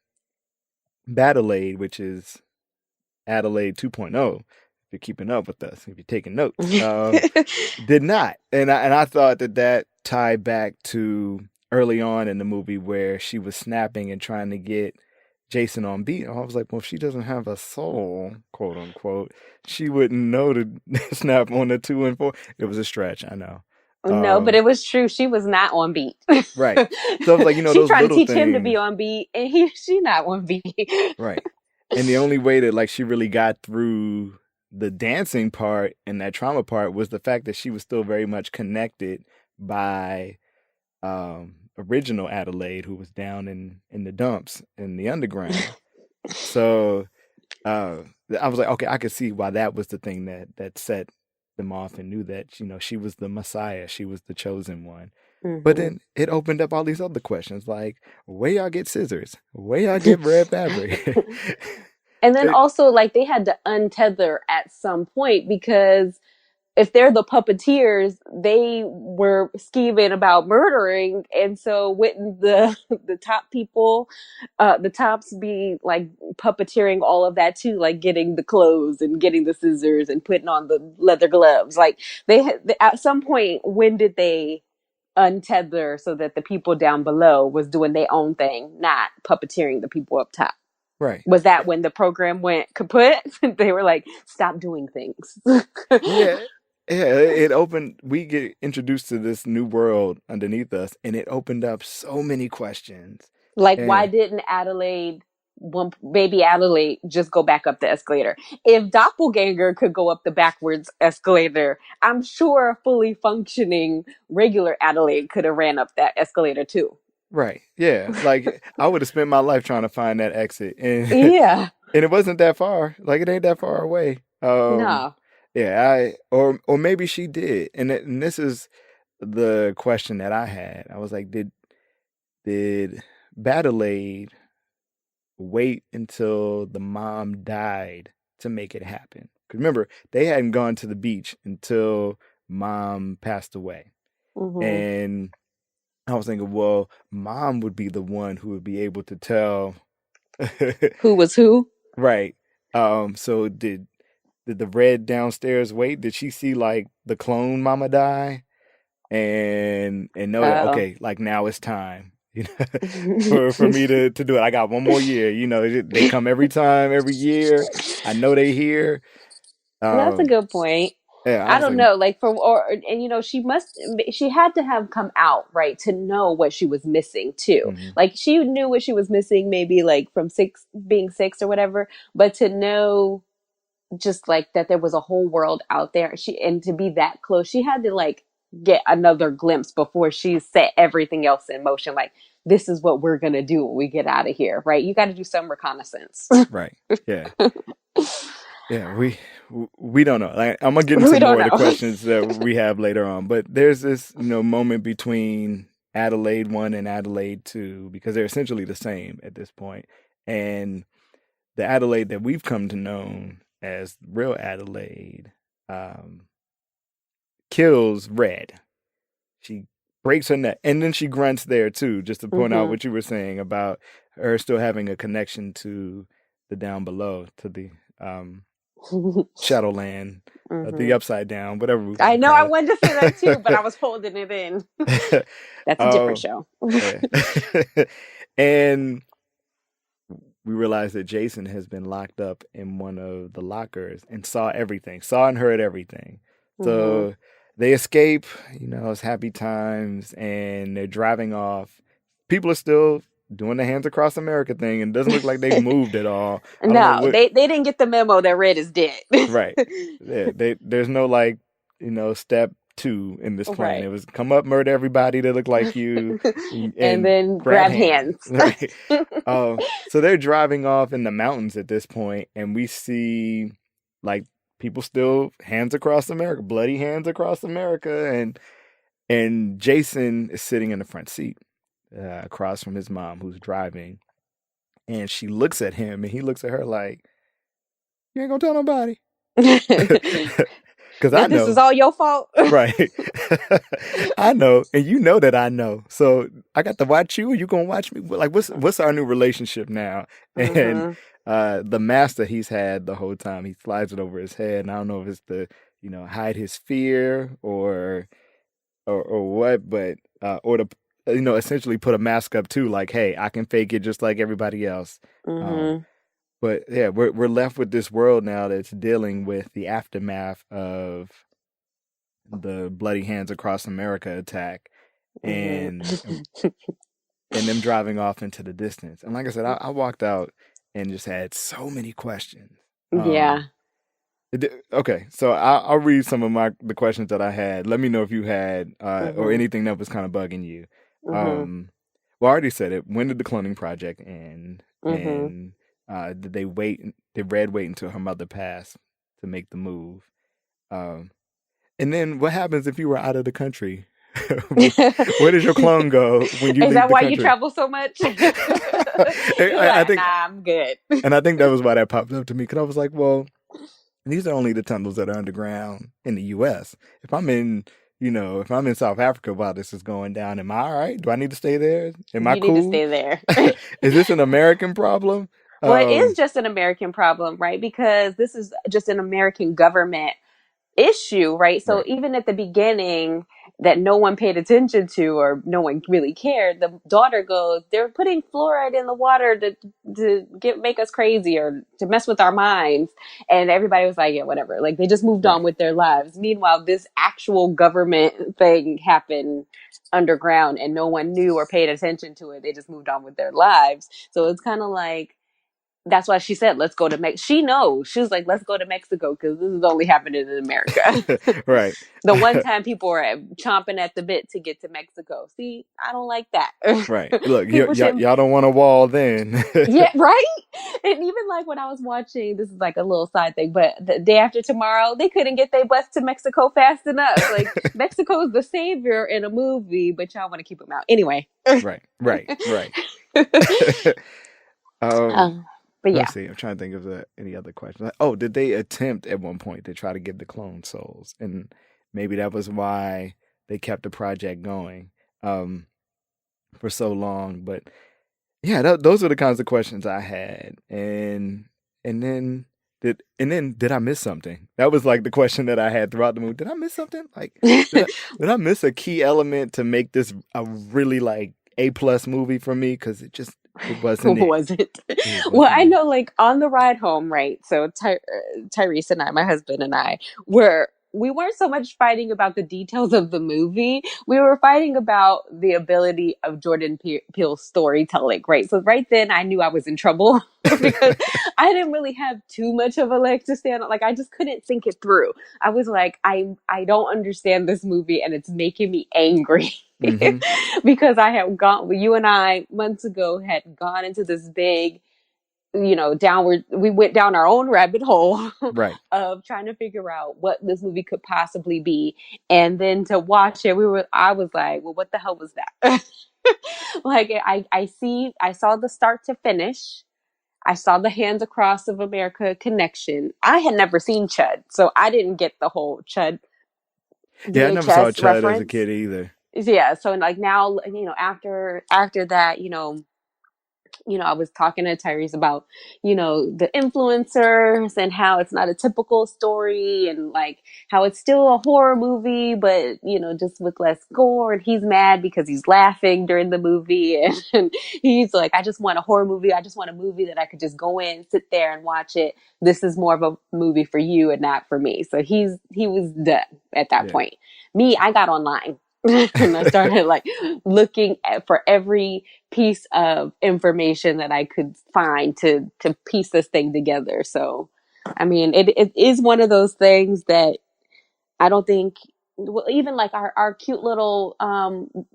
Battleade, which is Adelaide 2.0, if you're keeping up with us, if you're taking notes, did not. And I thought that tied back to early on in the movie where she was snapping and trying to get Jason on beat. I was like, well, if she doesn't have a soul, quote unquote, she wouldn't know to snap on the 2 and 4. It was a stretch, I know. No, but Um, it was true. She was not on beat. right. So I was like, She those trying to little teach him to be things, on beat, and she not on beat. right. And the only way that like she really got through the dancing part and that trauma part was the fact that she was still very much connected by original Adelaide, who was down in the dumps in the underground. So uh, I was like, okay, I could see why that was the thing that set them off and knew that she was the Messiah, she was the chosen one. But Hmm. then it opened up all these other questions, like where y'all get scissors, where y'all get red fabric. And then It- also, like, they had to untether at some point, because if they're the puppeteers, they were scheming about murdering, and so wouldn't the top people, the tops, be like puppeteering all of that too, like getting the clothes and getting the scissors and putting on the leather gloves? Like they had, at some point, when did they untether so that the people down below was doing their own thing, not puppeteering the people up top? Right. Was that when the program went kaput? They were like, stop doing things. Yeah. Yeah, it opened, we get introduced to this new world underneath us, and it opened up so many questions. Like, why And didn't Adelaide, one baby Adelaide, just go back up the escalator? If Doppelganger could go up the backwards escalator, I'm sure a fully functioning regular Adelaide could have ran up that escalator too. right. Yeah. Like I would have spent my life trying to find that exit. And Yeah. and it wasn't that far. Like it ain't that far away. No. Yeah, or maybe she did. And this is the question that I had. I was like, did Badelaide wait until the mom died to make it happen? Because remember, they hadn't gone to the beach until mom passed away. Mm-hmm. And I was thinking, well, mom would be the one who would be able to tell. Who was who? Right. So did the red downstairs wait? Did she see like the clone mama die and know that Oh. okay, like now it's time, for me to do it. I got one more year. They come every time, every year. I know they here. That's a Um, good point. yeah, I I was don't like, know, like and she had to have come out, right, to know what she was missing too. mhm, Like she knew what she was missing, maybe like from being six or whatever, but to know just like that there was a whole world out there, and to be that close, she had to like get another glimpse before she set everything else in motion. Like, this is what we're gonna do when we get out of here, right? You got to do some reconnaissance. right, yeah. Yeah, we don't know. Like, I'm gonna get into We don't more of the know. questions that we have later on, but there's this moment between Adelaide 1 and Adelaide 2 because they're essentially the same at this point. And the Adelaide that we've come to know as real Adelaide um, kills Red. She breaks her neck, and then she grunts there too, just to point out Mm-hmm. what you were saying about her still having a connection to the down below, to the Shadowland, the Mm-hmm. upside down, whatever we want I to know I call wanted to say that too, but I it. was holding it in. That's a different Oh, show. yeah. And we realized that Jason has been locked up in one of the lockers and saw everything, saw and heard everything. Mm-hmm. So they escape, it's happy times, and they're driving off. People are still doing the hands across America thing, and it doesn't look like they've moved at all. I don't know No, what. they didn't get the memo that Red is dead. Right. Yeah, there's no like, step two in this plan. Right. It was come up, murder everybody that look like you, And and then grab grab hands. hands. Right. So they're driving off in the mountains at this point, and we see like people still hands across America, bloody hands across America, and Jason is sitting in the front seat, across from his mom who's driving, and she looks at him, and he looks at her like, "You ain't gonna tell nobody." Because I That this is know, all your fault. right? I know, and you know that I know. So I got to watch you, or you gonna watch me? Like, what's our new relationship now? And Mm-hmm. the master he's had the whole time, he slides it over his head, and I don't know if it's to hide his fear or what, but or to essentially put a mask up too, like, hey, I can fake it just like everybody else. Um, Mm-hmm. but yeah, we're left with this world now that's dealing with the aftermath of the bloody hands across America attack, and Mm-hmm. and them driving off into the distance. And like I said, I walked out and just had so many questions. Yeah. Okay, so I'll read some of the questions that I had. Let me know if you had or Mm-hmm. anything that was kind of bugging you. Mm-hmm. Well, I already said it. When did the cloning project end? Mm-hmm. And did they wait? Did Red wait until her mother passed to make the move? Um, and then what happens if you were out of the country? Where does your clone go when you Is leave that the why you country? travel so much? You're I like, think, nah, I'm good. and I think that was why that popped up to me because I was like, well, these are only the tunnels that are underground in the U.S. If I'm in, if I'm in South Africa while this is going down, am I all right? Do I need to stay there? Am I You need to cool? stay there. Is this an American problem? Well, it is Um, just an American problem, right? Because this is just an American government issue, right? So Right. even at the beginning that no one paid attention to or no one really cared, the daughter goes, they're putting fluoride in the water to make us crazy or to mess with our minds. And everybody was like, yeah, whatever. Like they just moved on Right. with their lives. Meanwhile, this actual government thing happened underground and no one knew or paid attention to it. They just moved on with their lives. So it's kind of like, that's why she said, let's go to Mexico. She knows. She was like, let's go to Mexico because this is only happening in America. Right. The one time people are chomping at the bit to get to Mexico. See, I don't like that. Right. Look, People should, y'all don't want a wall then. yeah, right? And even like when I was watching, this is like a little side thing, but the day after tomorrow, they couldn't get their bus to Mexico fast enough. Like, Mexico is the savior in a movie, but y'all want to keep them out. Anyway. Right. Right. Right. Um, but yeah. Let's see. I'm trying to think of any other questions. Oh, did they attempt at one point to try to give the clone souls? And maybe that was why they kept the project going for so long. But yeah, those are the kinds of questions I had. And then did I miss something? That was like the question that I had throughout the movie. Did I miss something? Like did I miss a key element to make this a really like A+ movie for me? Because it wasn't it. Was it? It Well, wasn't I it. know, like on the ride home, right? So Tyrese and I, my husband and I, we weren't so much fighting about the details of the movie. We were fighting about the ability of Jordan Peele's storytelling, right? So right then, I knew I was in trouble because I didn't really have too much of a leg to stand on. Like I just couldn't think it through. I was like, I don't understand this movie, and it's making me angry. Mm-hmm. Because I had gone, you and I months ago had gone into this big, downward, we went down our own rabbit hole Right. of trying to figure out what this movie could possibly be. And then to watch it, I was like, well, what the hell was that? Like, I saw the start to finish. I saw the Hands Across of America connection. I had never seen Chud, so I didn't get the whole Chud Yeah, I never saw VHS Chud as a reference. kid either. Yeah, so like now, after that, I was talking to Tyrese about, the influencers and how it's not a typical story and like how it's still a horror movie, but, just with less gore. And he's mad because he's laughing during the movie. And he's like, I just want a horror movie. I just want a movie that I could just go in, sit there and watch it. This is more of a movie for you and not for me. So he was done at that Yeah. point. Me, I got online. And I started like looking for every piece of information that I could find to piece this thing together. So, I mean, it is one of those things that I don't think, well, even like our cute little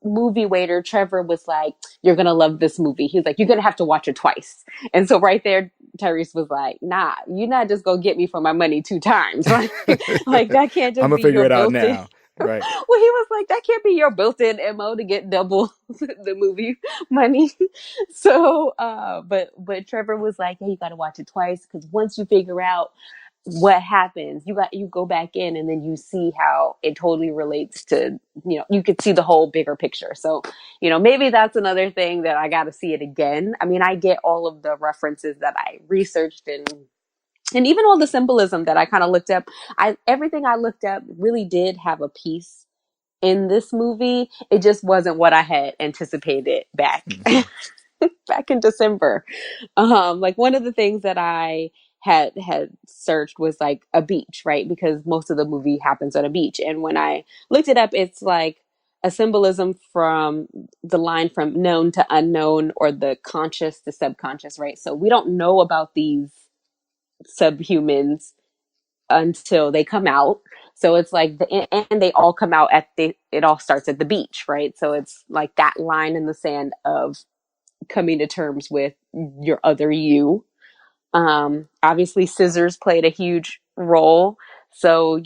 movie waiter Trevor was like, you're gonna love this movie. He's like, you're gonna have to watch it twice. And so right there, Tyrese was like, nah, you're not just gonna get me for my money 2 times. Like that can't I'm just gonna be figure your it out built-in. now. Well, Right. he was like, that can't be your built-in MO to get double the movie money. So, but Trevor was like, hey, you got to watch it twice because once you figure out what happens, you go back in and then you see how it totally relates to, you could see the whole bigger picture. So, maybe that's another thing that I got to see it again. I mean, I get all of the references that I researched and even all the symbolism that I kind of looked up. Everything I looked up really did have a piece in this movie. It just wasn't what I had anticipated back Mm-hmm. back in December. Like one of the things that I had searched was like a beach, right? Because most of the movie happens on a beach. And when I looked it up, it's like a symbolism from the line from known to unknown or the conscious to subconscious, right? So we don't know about these subhumans until they come out. So it's like and they all come out it all starts at the beach, right? So it's like that line in the sand of coming to terms with your other you. Obviously scissors played a huge role. So,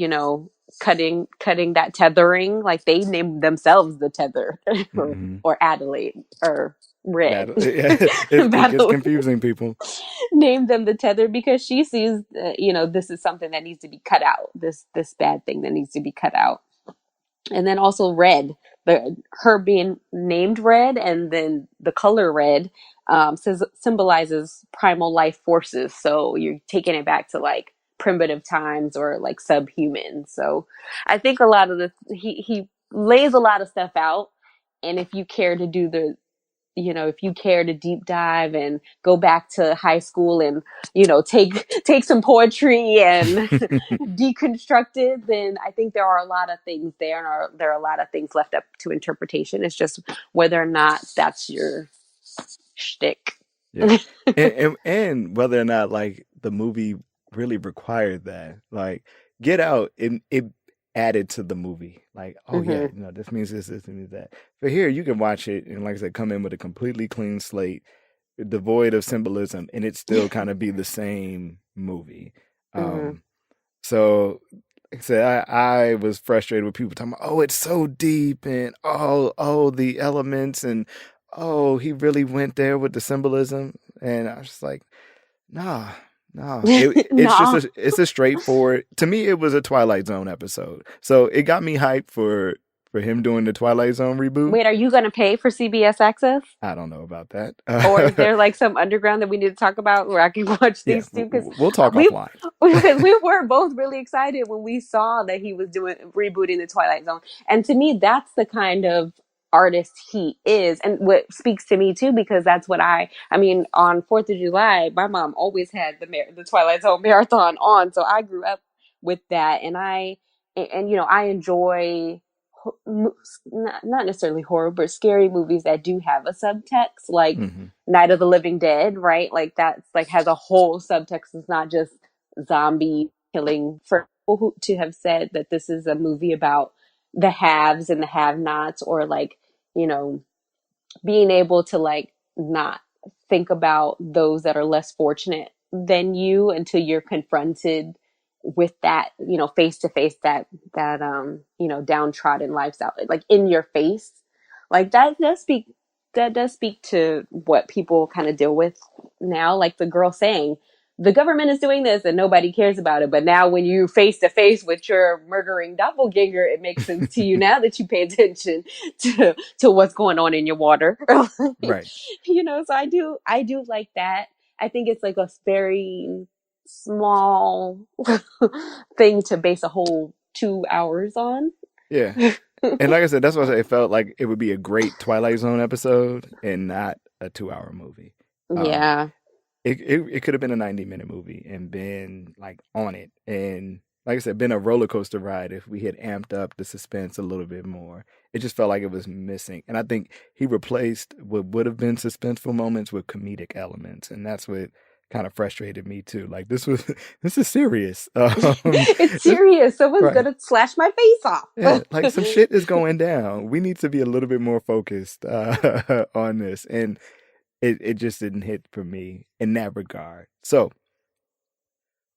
cutting that tethering, like they named themselves the tether or, Mm-hmm. or Adelaide or Red. It gets Battle confusing, people. named them the tether because she sees, this is something that needs to be cut out. This bad thing that needs to be cut out. And then also red, her being named red, and then the color red symbolizes primal life forces. So you're taking it back to like primitive times or like subhuman. So I think a lot of he lays a lot of stuff out. And if you care to do the, if you care to deep dive and go back to high school and, take some poetry and deconstruct it, then I think there are a lot of things there, and there are a lot of things left up to interpretation. It's just whether or not that's your shtick. Yeah. And whether or not like the movie really required that. Like Get Out, it added to the movie. Like, oh yeah, Mm-hmm. this means this means that. But here you can watch it and like I said, come in with a completely clean slate, devoid of symbolism, and it still kind of be the same movie. Mm-hmm. Um so like I said, I was frustrated with people talking about, oh, it's so deep and oh the elements and oh he really went there with the symbolism. And I was just like, nah, nah. It's just Nah. it's a straightforward. To me, it was a Twilight Zone episode, so it got me hyped for him doing the Twilight Zone reboot. Wait, are you going to pay for CBS Access? I don't know about that. Or is there like some underground that we need to talk about where I can watch Yeah, these two? Because we'll talk we offline. because we were both really excited when we saw that he was doing rebooting the Twilight Zone, and to me, that's the kind of artist he is, and what speaks to me too, because that's what I mean, on 4th of July, my mom always had the Twilight Zone marathon on, so I grew up with that, and I enjoy not necessarily horror, but scary movies that do have a subtext, like Hmm. Night of the Living Dead, right? Like that's like has a whole subtext. It's not just zombie killing. For people to have said that this is a movie about the haves and the have-nots, or like, you know, being able to like not think about those that are less fortunate than you until you're confronted with that, face to face, that downtrodden lifestyle, like in your face, like that does speak to what people kind of deal with now, like the girl saying the government is doing this and nobody cares about it, but now when you face to face with your murdering doppelganger, it makes sense to you now that you pay attention to what's going on in your water. Right. So I do like that. I think it's like a very small thing to base a whole 2 hours on. Yeah. And like I said, that's why I say it felt like it would be a great Twilight Zone episode and not a 2 hour movie. Um, Yeah. it could have been a 90-minute movie and been like on it. And like I said, been a roller coaster ride if we had amped up the suspense a little bit more. It just felt like it was missing. And I think he replaced what would have been suspenseful moments with comedic elements. And that's what kind of frustrated me too. Like this is serious. It's serious. Someone's Right. gonna slash my face Yeah, off. like some shit is going down. We need to be a little bit more focused on this. And it just didn't hit for me in that regard. So,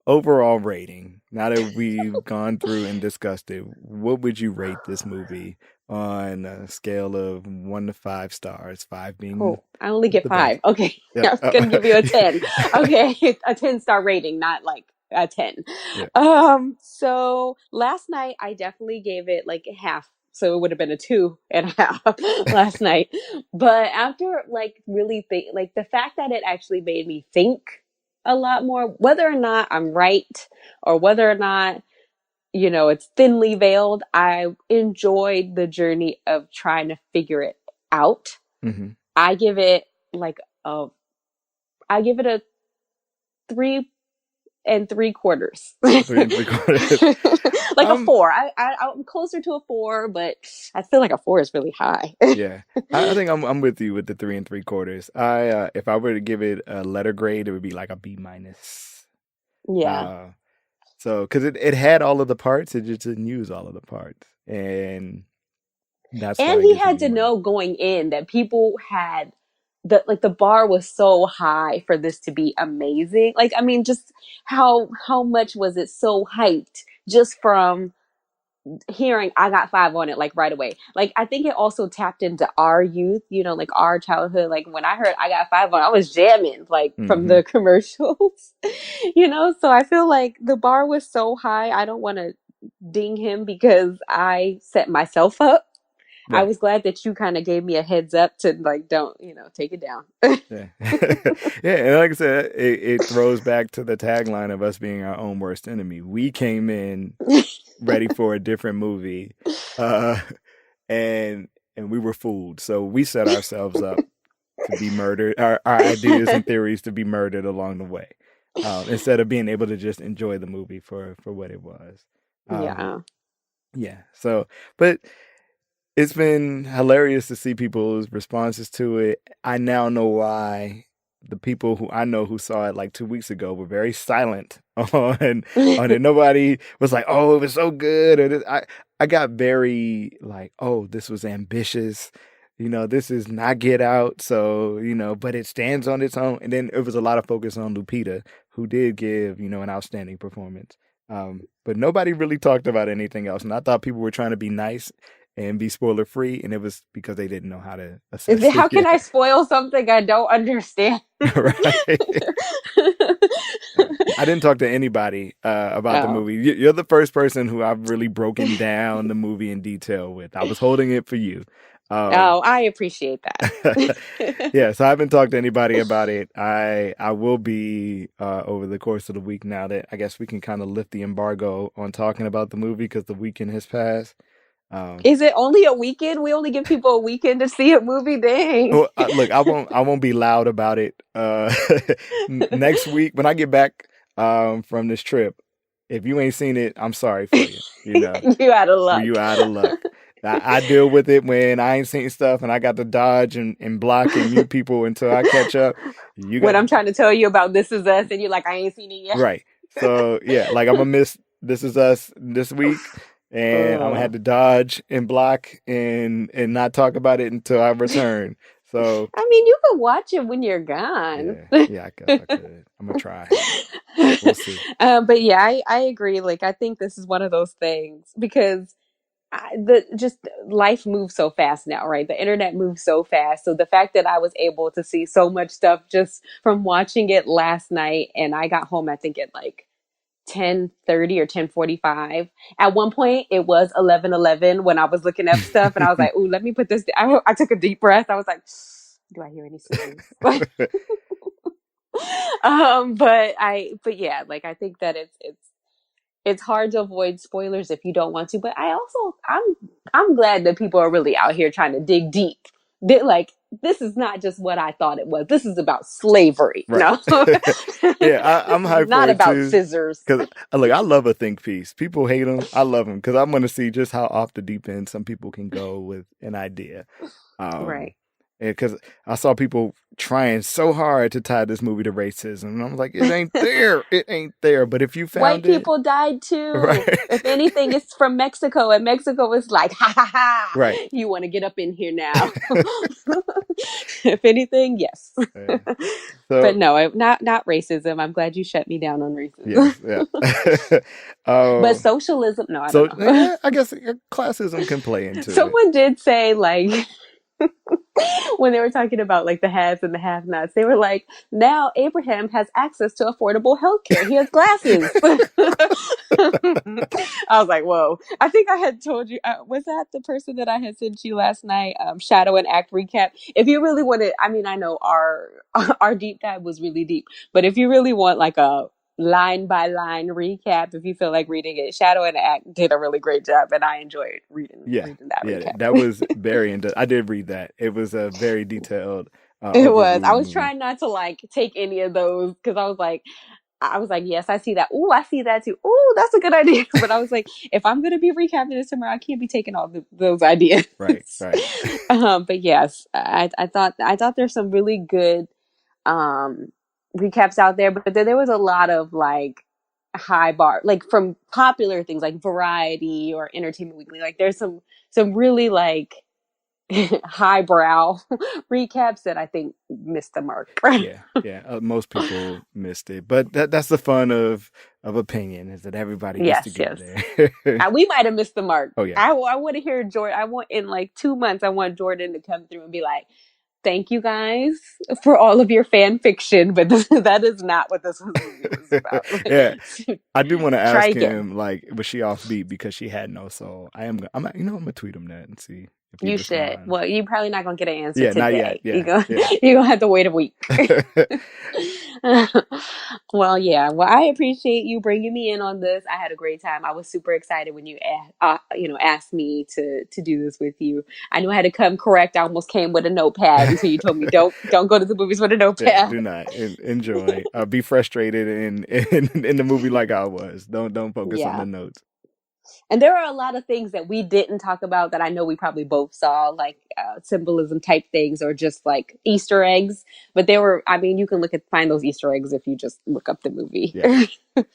overall rating, now that we've gone through and discussed it, what would you rate this movie on a scale of 1 to 5 stars, 5 being Oh, I only get the best? 5. Okay. Yeah. I was gonna give you a 10. Okay. A 10-star rating, not like a 10. Yeah. So last night I definitely gave it like half. So it would have been a 2.5 last night. But after like really think, like the fact that it actually made me think a lot more, whether or not I'm right or whether or not, it's thinly veiled, I enjoyed the journey of trying to figure it out. Hmm. I give it like a I give it a 3 3/4. Three and three quarters. Like a Um, 4. I'm closer to a 4, but I feel like a 4 is really high. yeah. I think I'm with you with the 3 and 3 quarters. If I were to give it a letter grade, it would be like a B minus. Yeah. Uh, so because it had all of the parts, it just didn't use all of the parts, and that's why And it he gets a had B to minus. know going in that people had the bar was so high for this to be amazing. Like, I mean, just how much was it so hyped just from hearing I got 5 on it like right away. Like I think it also tapped into our youth, like our childhood. Like when I heard I got 5 on, I was jamming like from Hmm. the commercials. So I feel like the bar was so high. I don't want to ding him because I set myself up I Right. was glad that you kind of gave me a heads up to like, don't, take it down. Yeah. Yeah. And like I said, it throws back to the tagline of us being our own worst enemy. We came in ready for a different movie. Uh, and we were fooled. So we set ourselves up to be murdered, our ideas and theories to be murdered along the way, instead of being able to just enjoy the movie for what it was. Um, Yeah. yeah. So, but it's been hilarious to see people's responses to it. I now know why the people who I know who saw it like 2 weeks ago were very silent on it. Nobody was like, "Oh, it was so good." Or this. I got very like, "Oh, this was ambitious." This is not Get Out, so but it stands on its own. And then it was a lot of focus on Lupita, who did give an outstanding performance. But nobody really talked about anything else, and I thought people were trying to be nice and be spoiler free, and it was because they didn't know how to assess it How can I yet. spoil something I don't understand? Right? I didn't talk to anybody about the Oh. movie. You're the first person who I've really broken down the movie in detail with. I was holding it for you. Um, Oh, I appreciate that. yeah, so I haven't talked to anybody about it. I will be over the course of the week, now that I guess we can kind of lift the embargo on talking about the movie because the weekend has passed. Um, Is it only a weekend? We only give people a weekend to see a movie. Dang. Well, look, I won't be loud about it. Next week when I get back from this trip, if you ain't seen it, I'm sorry for you. You out of luck. You out of luck. I deal with it when I ain't seen stuff and I got to dodge and block and mute people until I catch up. You When got I'm trying to tell you about This Is Us and you're like, I ain't seen it yet. right. So yeah, like I'm gonna miss This Is Us this week, and I'm gonna have to dodge and block and not talk about it until I return. So I mean, you can watch it when you're gone. yeah, I guess I could. I'm gonna try. We'll see. But yeah, I agree. Like, I think this is one of those things because the just life moves so fast now, right? The internet moves so fast. So the fact that I was able to see so much stuff just from watching it last night, and I got home, I think at like 10:30 or 10:45. At one point, it was 11:11 when I was looking up stuff, and I was like, "Ooh, let me put this." I took a deep breath. I was like, "Do I hear any screams?" But yeah, like I think that it's hard to avoid spoilers if you don't want to. But I'm glad that people are really out here trying to dig deep. They're like, this is not just what I thought it was. This is about slavery. Right. No, Yeah, I'm this is hyped for not it about too. scissors. Because look, I love a think piece. People hate them. I love them because I'm going to see just how off the deep end some people can go with an idea. Um, Right. because I saw people trying so hard to tie this movie to racism, and I'm like, it ain't there. It ain't there. But if you White found it, people died too. right, If anything, it's from Mexico, and Mexico is like, ha ha ha, right. you want to get up in here now. If anything, yes. Yeah. But So no, not racism. I'm glad you shut me down on racism. yes, yeah. But um, socialism, no, I don't so know. yeah, I guess classism can play into it. Someone did say like when they were talking about like the haves and the have-nots, they were like, now Abraham has access to affordable healthcare. He has glasses. I was like, whoa. I think I had told you, was that the person that I had sent you last night? Shadow and Act recap. If you really want to, I mean, I know our deep dive was really deep, but if you really want like a line by line recap, if you feel like reading it, Shadow and Act did a really great job, and I enjoyed Yeah, reading that yeah, recap. that was very I did read that. It was a very detailed It was. overview of I the was movie. trying not to like take any of those because I was like, yes, I see that. Ooh, I see that too. Ooh, that's a good idea. But I was like, if I'm gonna be recapping this tomorrow, I can't be taking all those ideas. Right, right. But yes, I thought there's some really good um recaps out there, but then there was a lot of like high bar, like from popular things like Variety or Entertainment Weekly. Like there's some really like highbrow recaps that I think missed the mark. Yeah, yeah. Most people missed it, but that's the fun of opinion, is that everybody gets to Yes, get yes. there. We might have missed the mark. Oh yeah, I want to hear Jordan. I want in like 2 months. I want Jordan to come through and be like, "Thank you guys for all of your fan fiction, but that is not what this movie was about." yeah. I do want to Try ask again. him, like, was she offbeat because she had no soul? I'm gonna tweet him that and see if he You should. responds. Well, you're probably not gonna get an answer Yeah, not yet. today. Yeah, yeah. You're gonna have to wait a week. Well, yeah. Well, I appreciate you bringing me in on this. I had a great time. I was super excited when you asked me to do this with you. I knew I had to come correct. I almost came with a notepad until you told me don't go to the movies with a Yeah, notepad. do not enjoy. Be frustrated in the movie like I was. Don't focus on the Yeah. notes. And there are a lot of things that we didn't talk about that I know we probably both saw, like symbolism type things or just like Easter eggs. But there were, I mean, you can find those Easter eggs if you just look up the movie. Yes. Yes.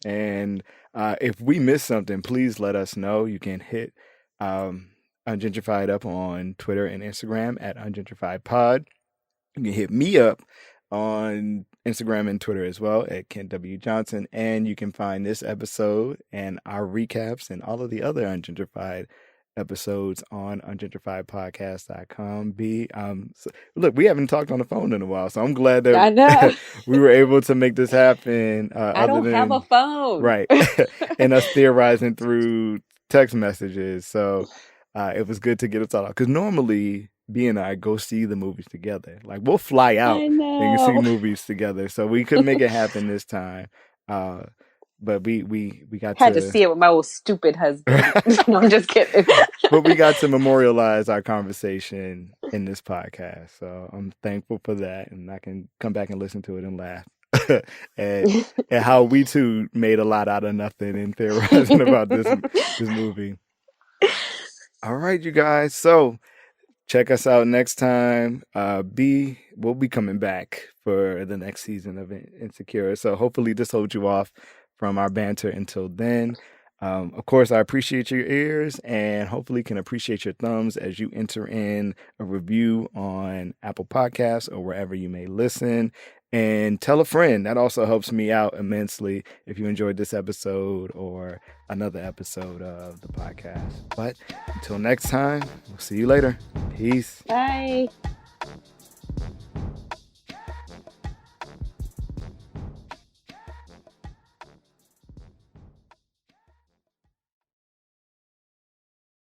And if we miss something, please let us know. You can hit Ungentrified up on Twitter and Instagram at UngentrifiedPod. You can hit me up on Instagram and Twitter as well at Kent W. Johnson. And you can find this episode and our recaps and all of the other Ungentrified episodes on ungentrifiedpodcast.com. Look, we haven't talked on the phone in a while, so I'm glad I know. that we were able to make this happen. I don't have a phone. Right. And us theorizing through text messages. So it was good to get us all out. Because normally B and I go see the movies together. Like we'll fly out and see movies together. So we couldn't make it happen this time. But we got had to see it with my old stupid husband. No, I'm just kidding. But we got to memorialize our conversation in this podcast. So I'm thankful for that. And I can come back and listen to it and laugh. and how we too made a lot out of nothing and theorizing about this movie. All right, you guys. So check us out next time. We'll be coming back for the next season of Insecure. So hopefully this holds you off from our banter until then. Of course, I appreciate your ears and hopefully can appreciate your thumbs as you enter in a review on Apple Podcasts or wherever you may listen. And tell a friend. That also helps me out immensely if you enjoyed this episode or another episode of the podcast. But until next time, we'll see you later. Peace. Bye.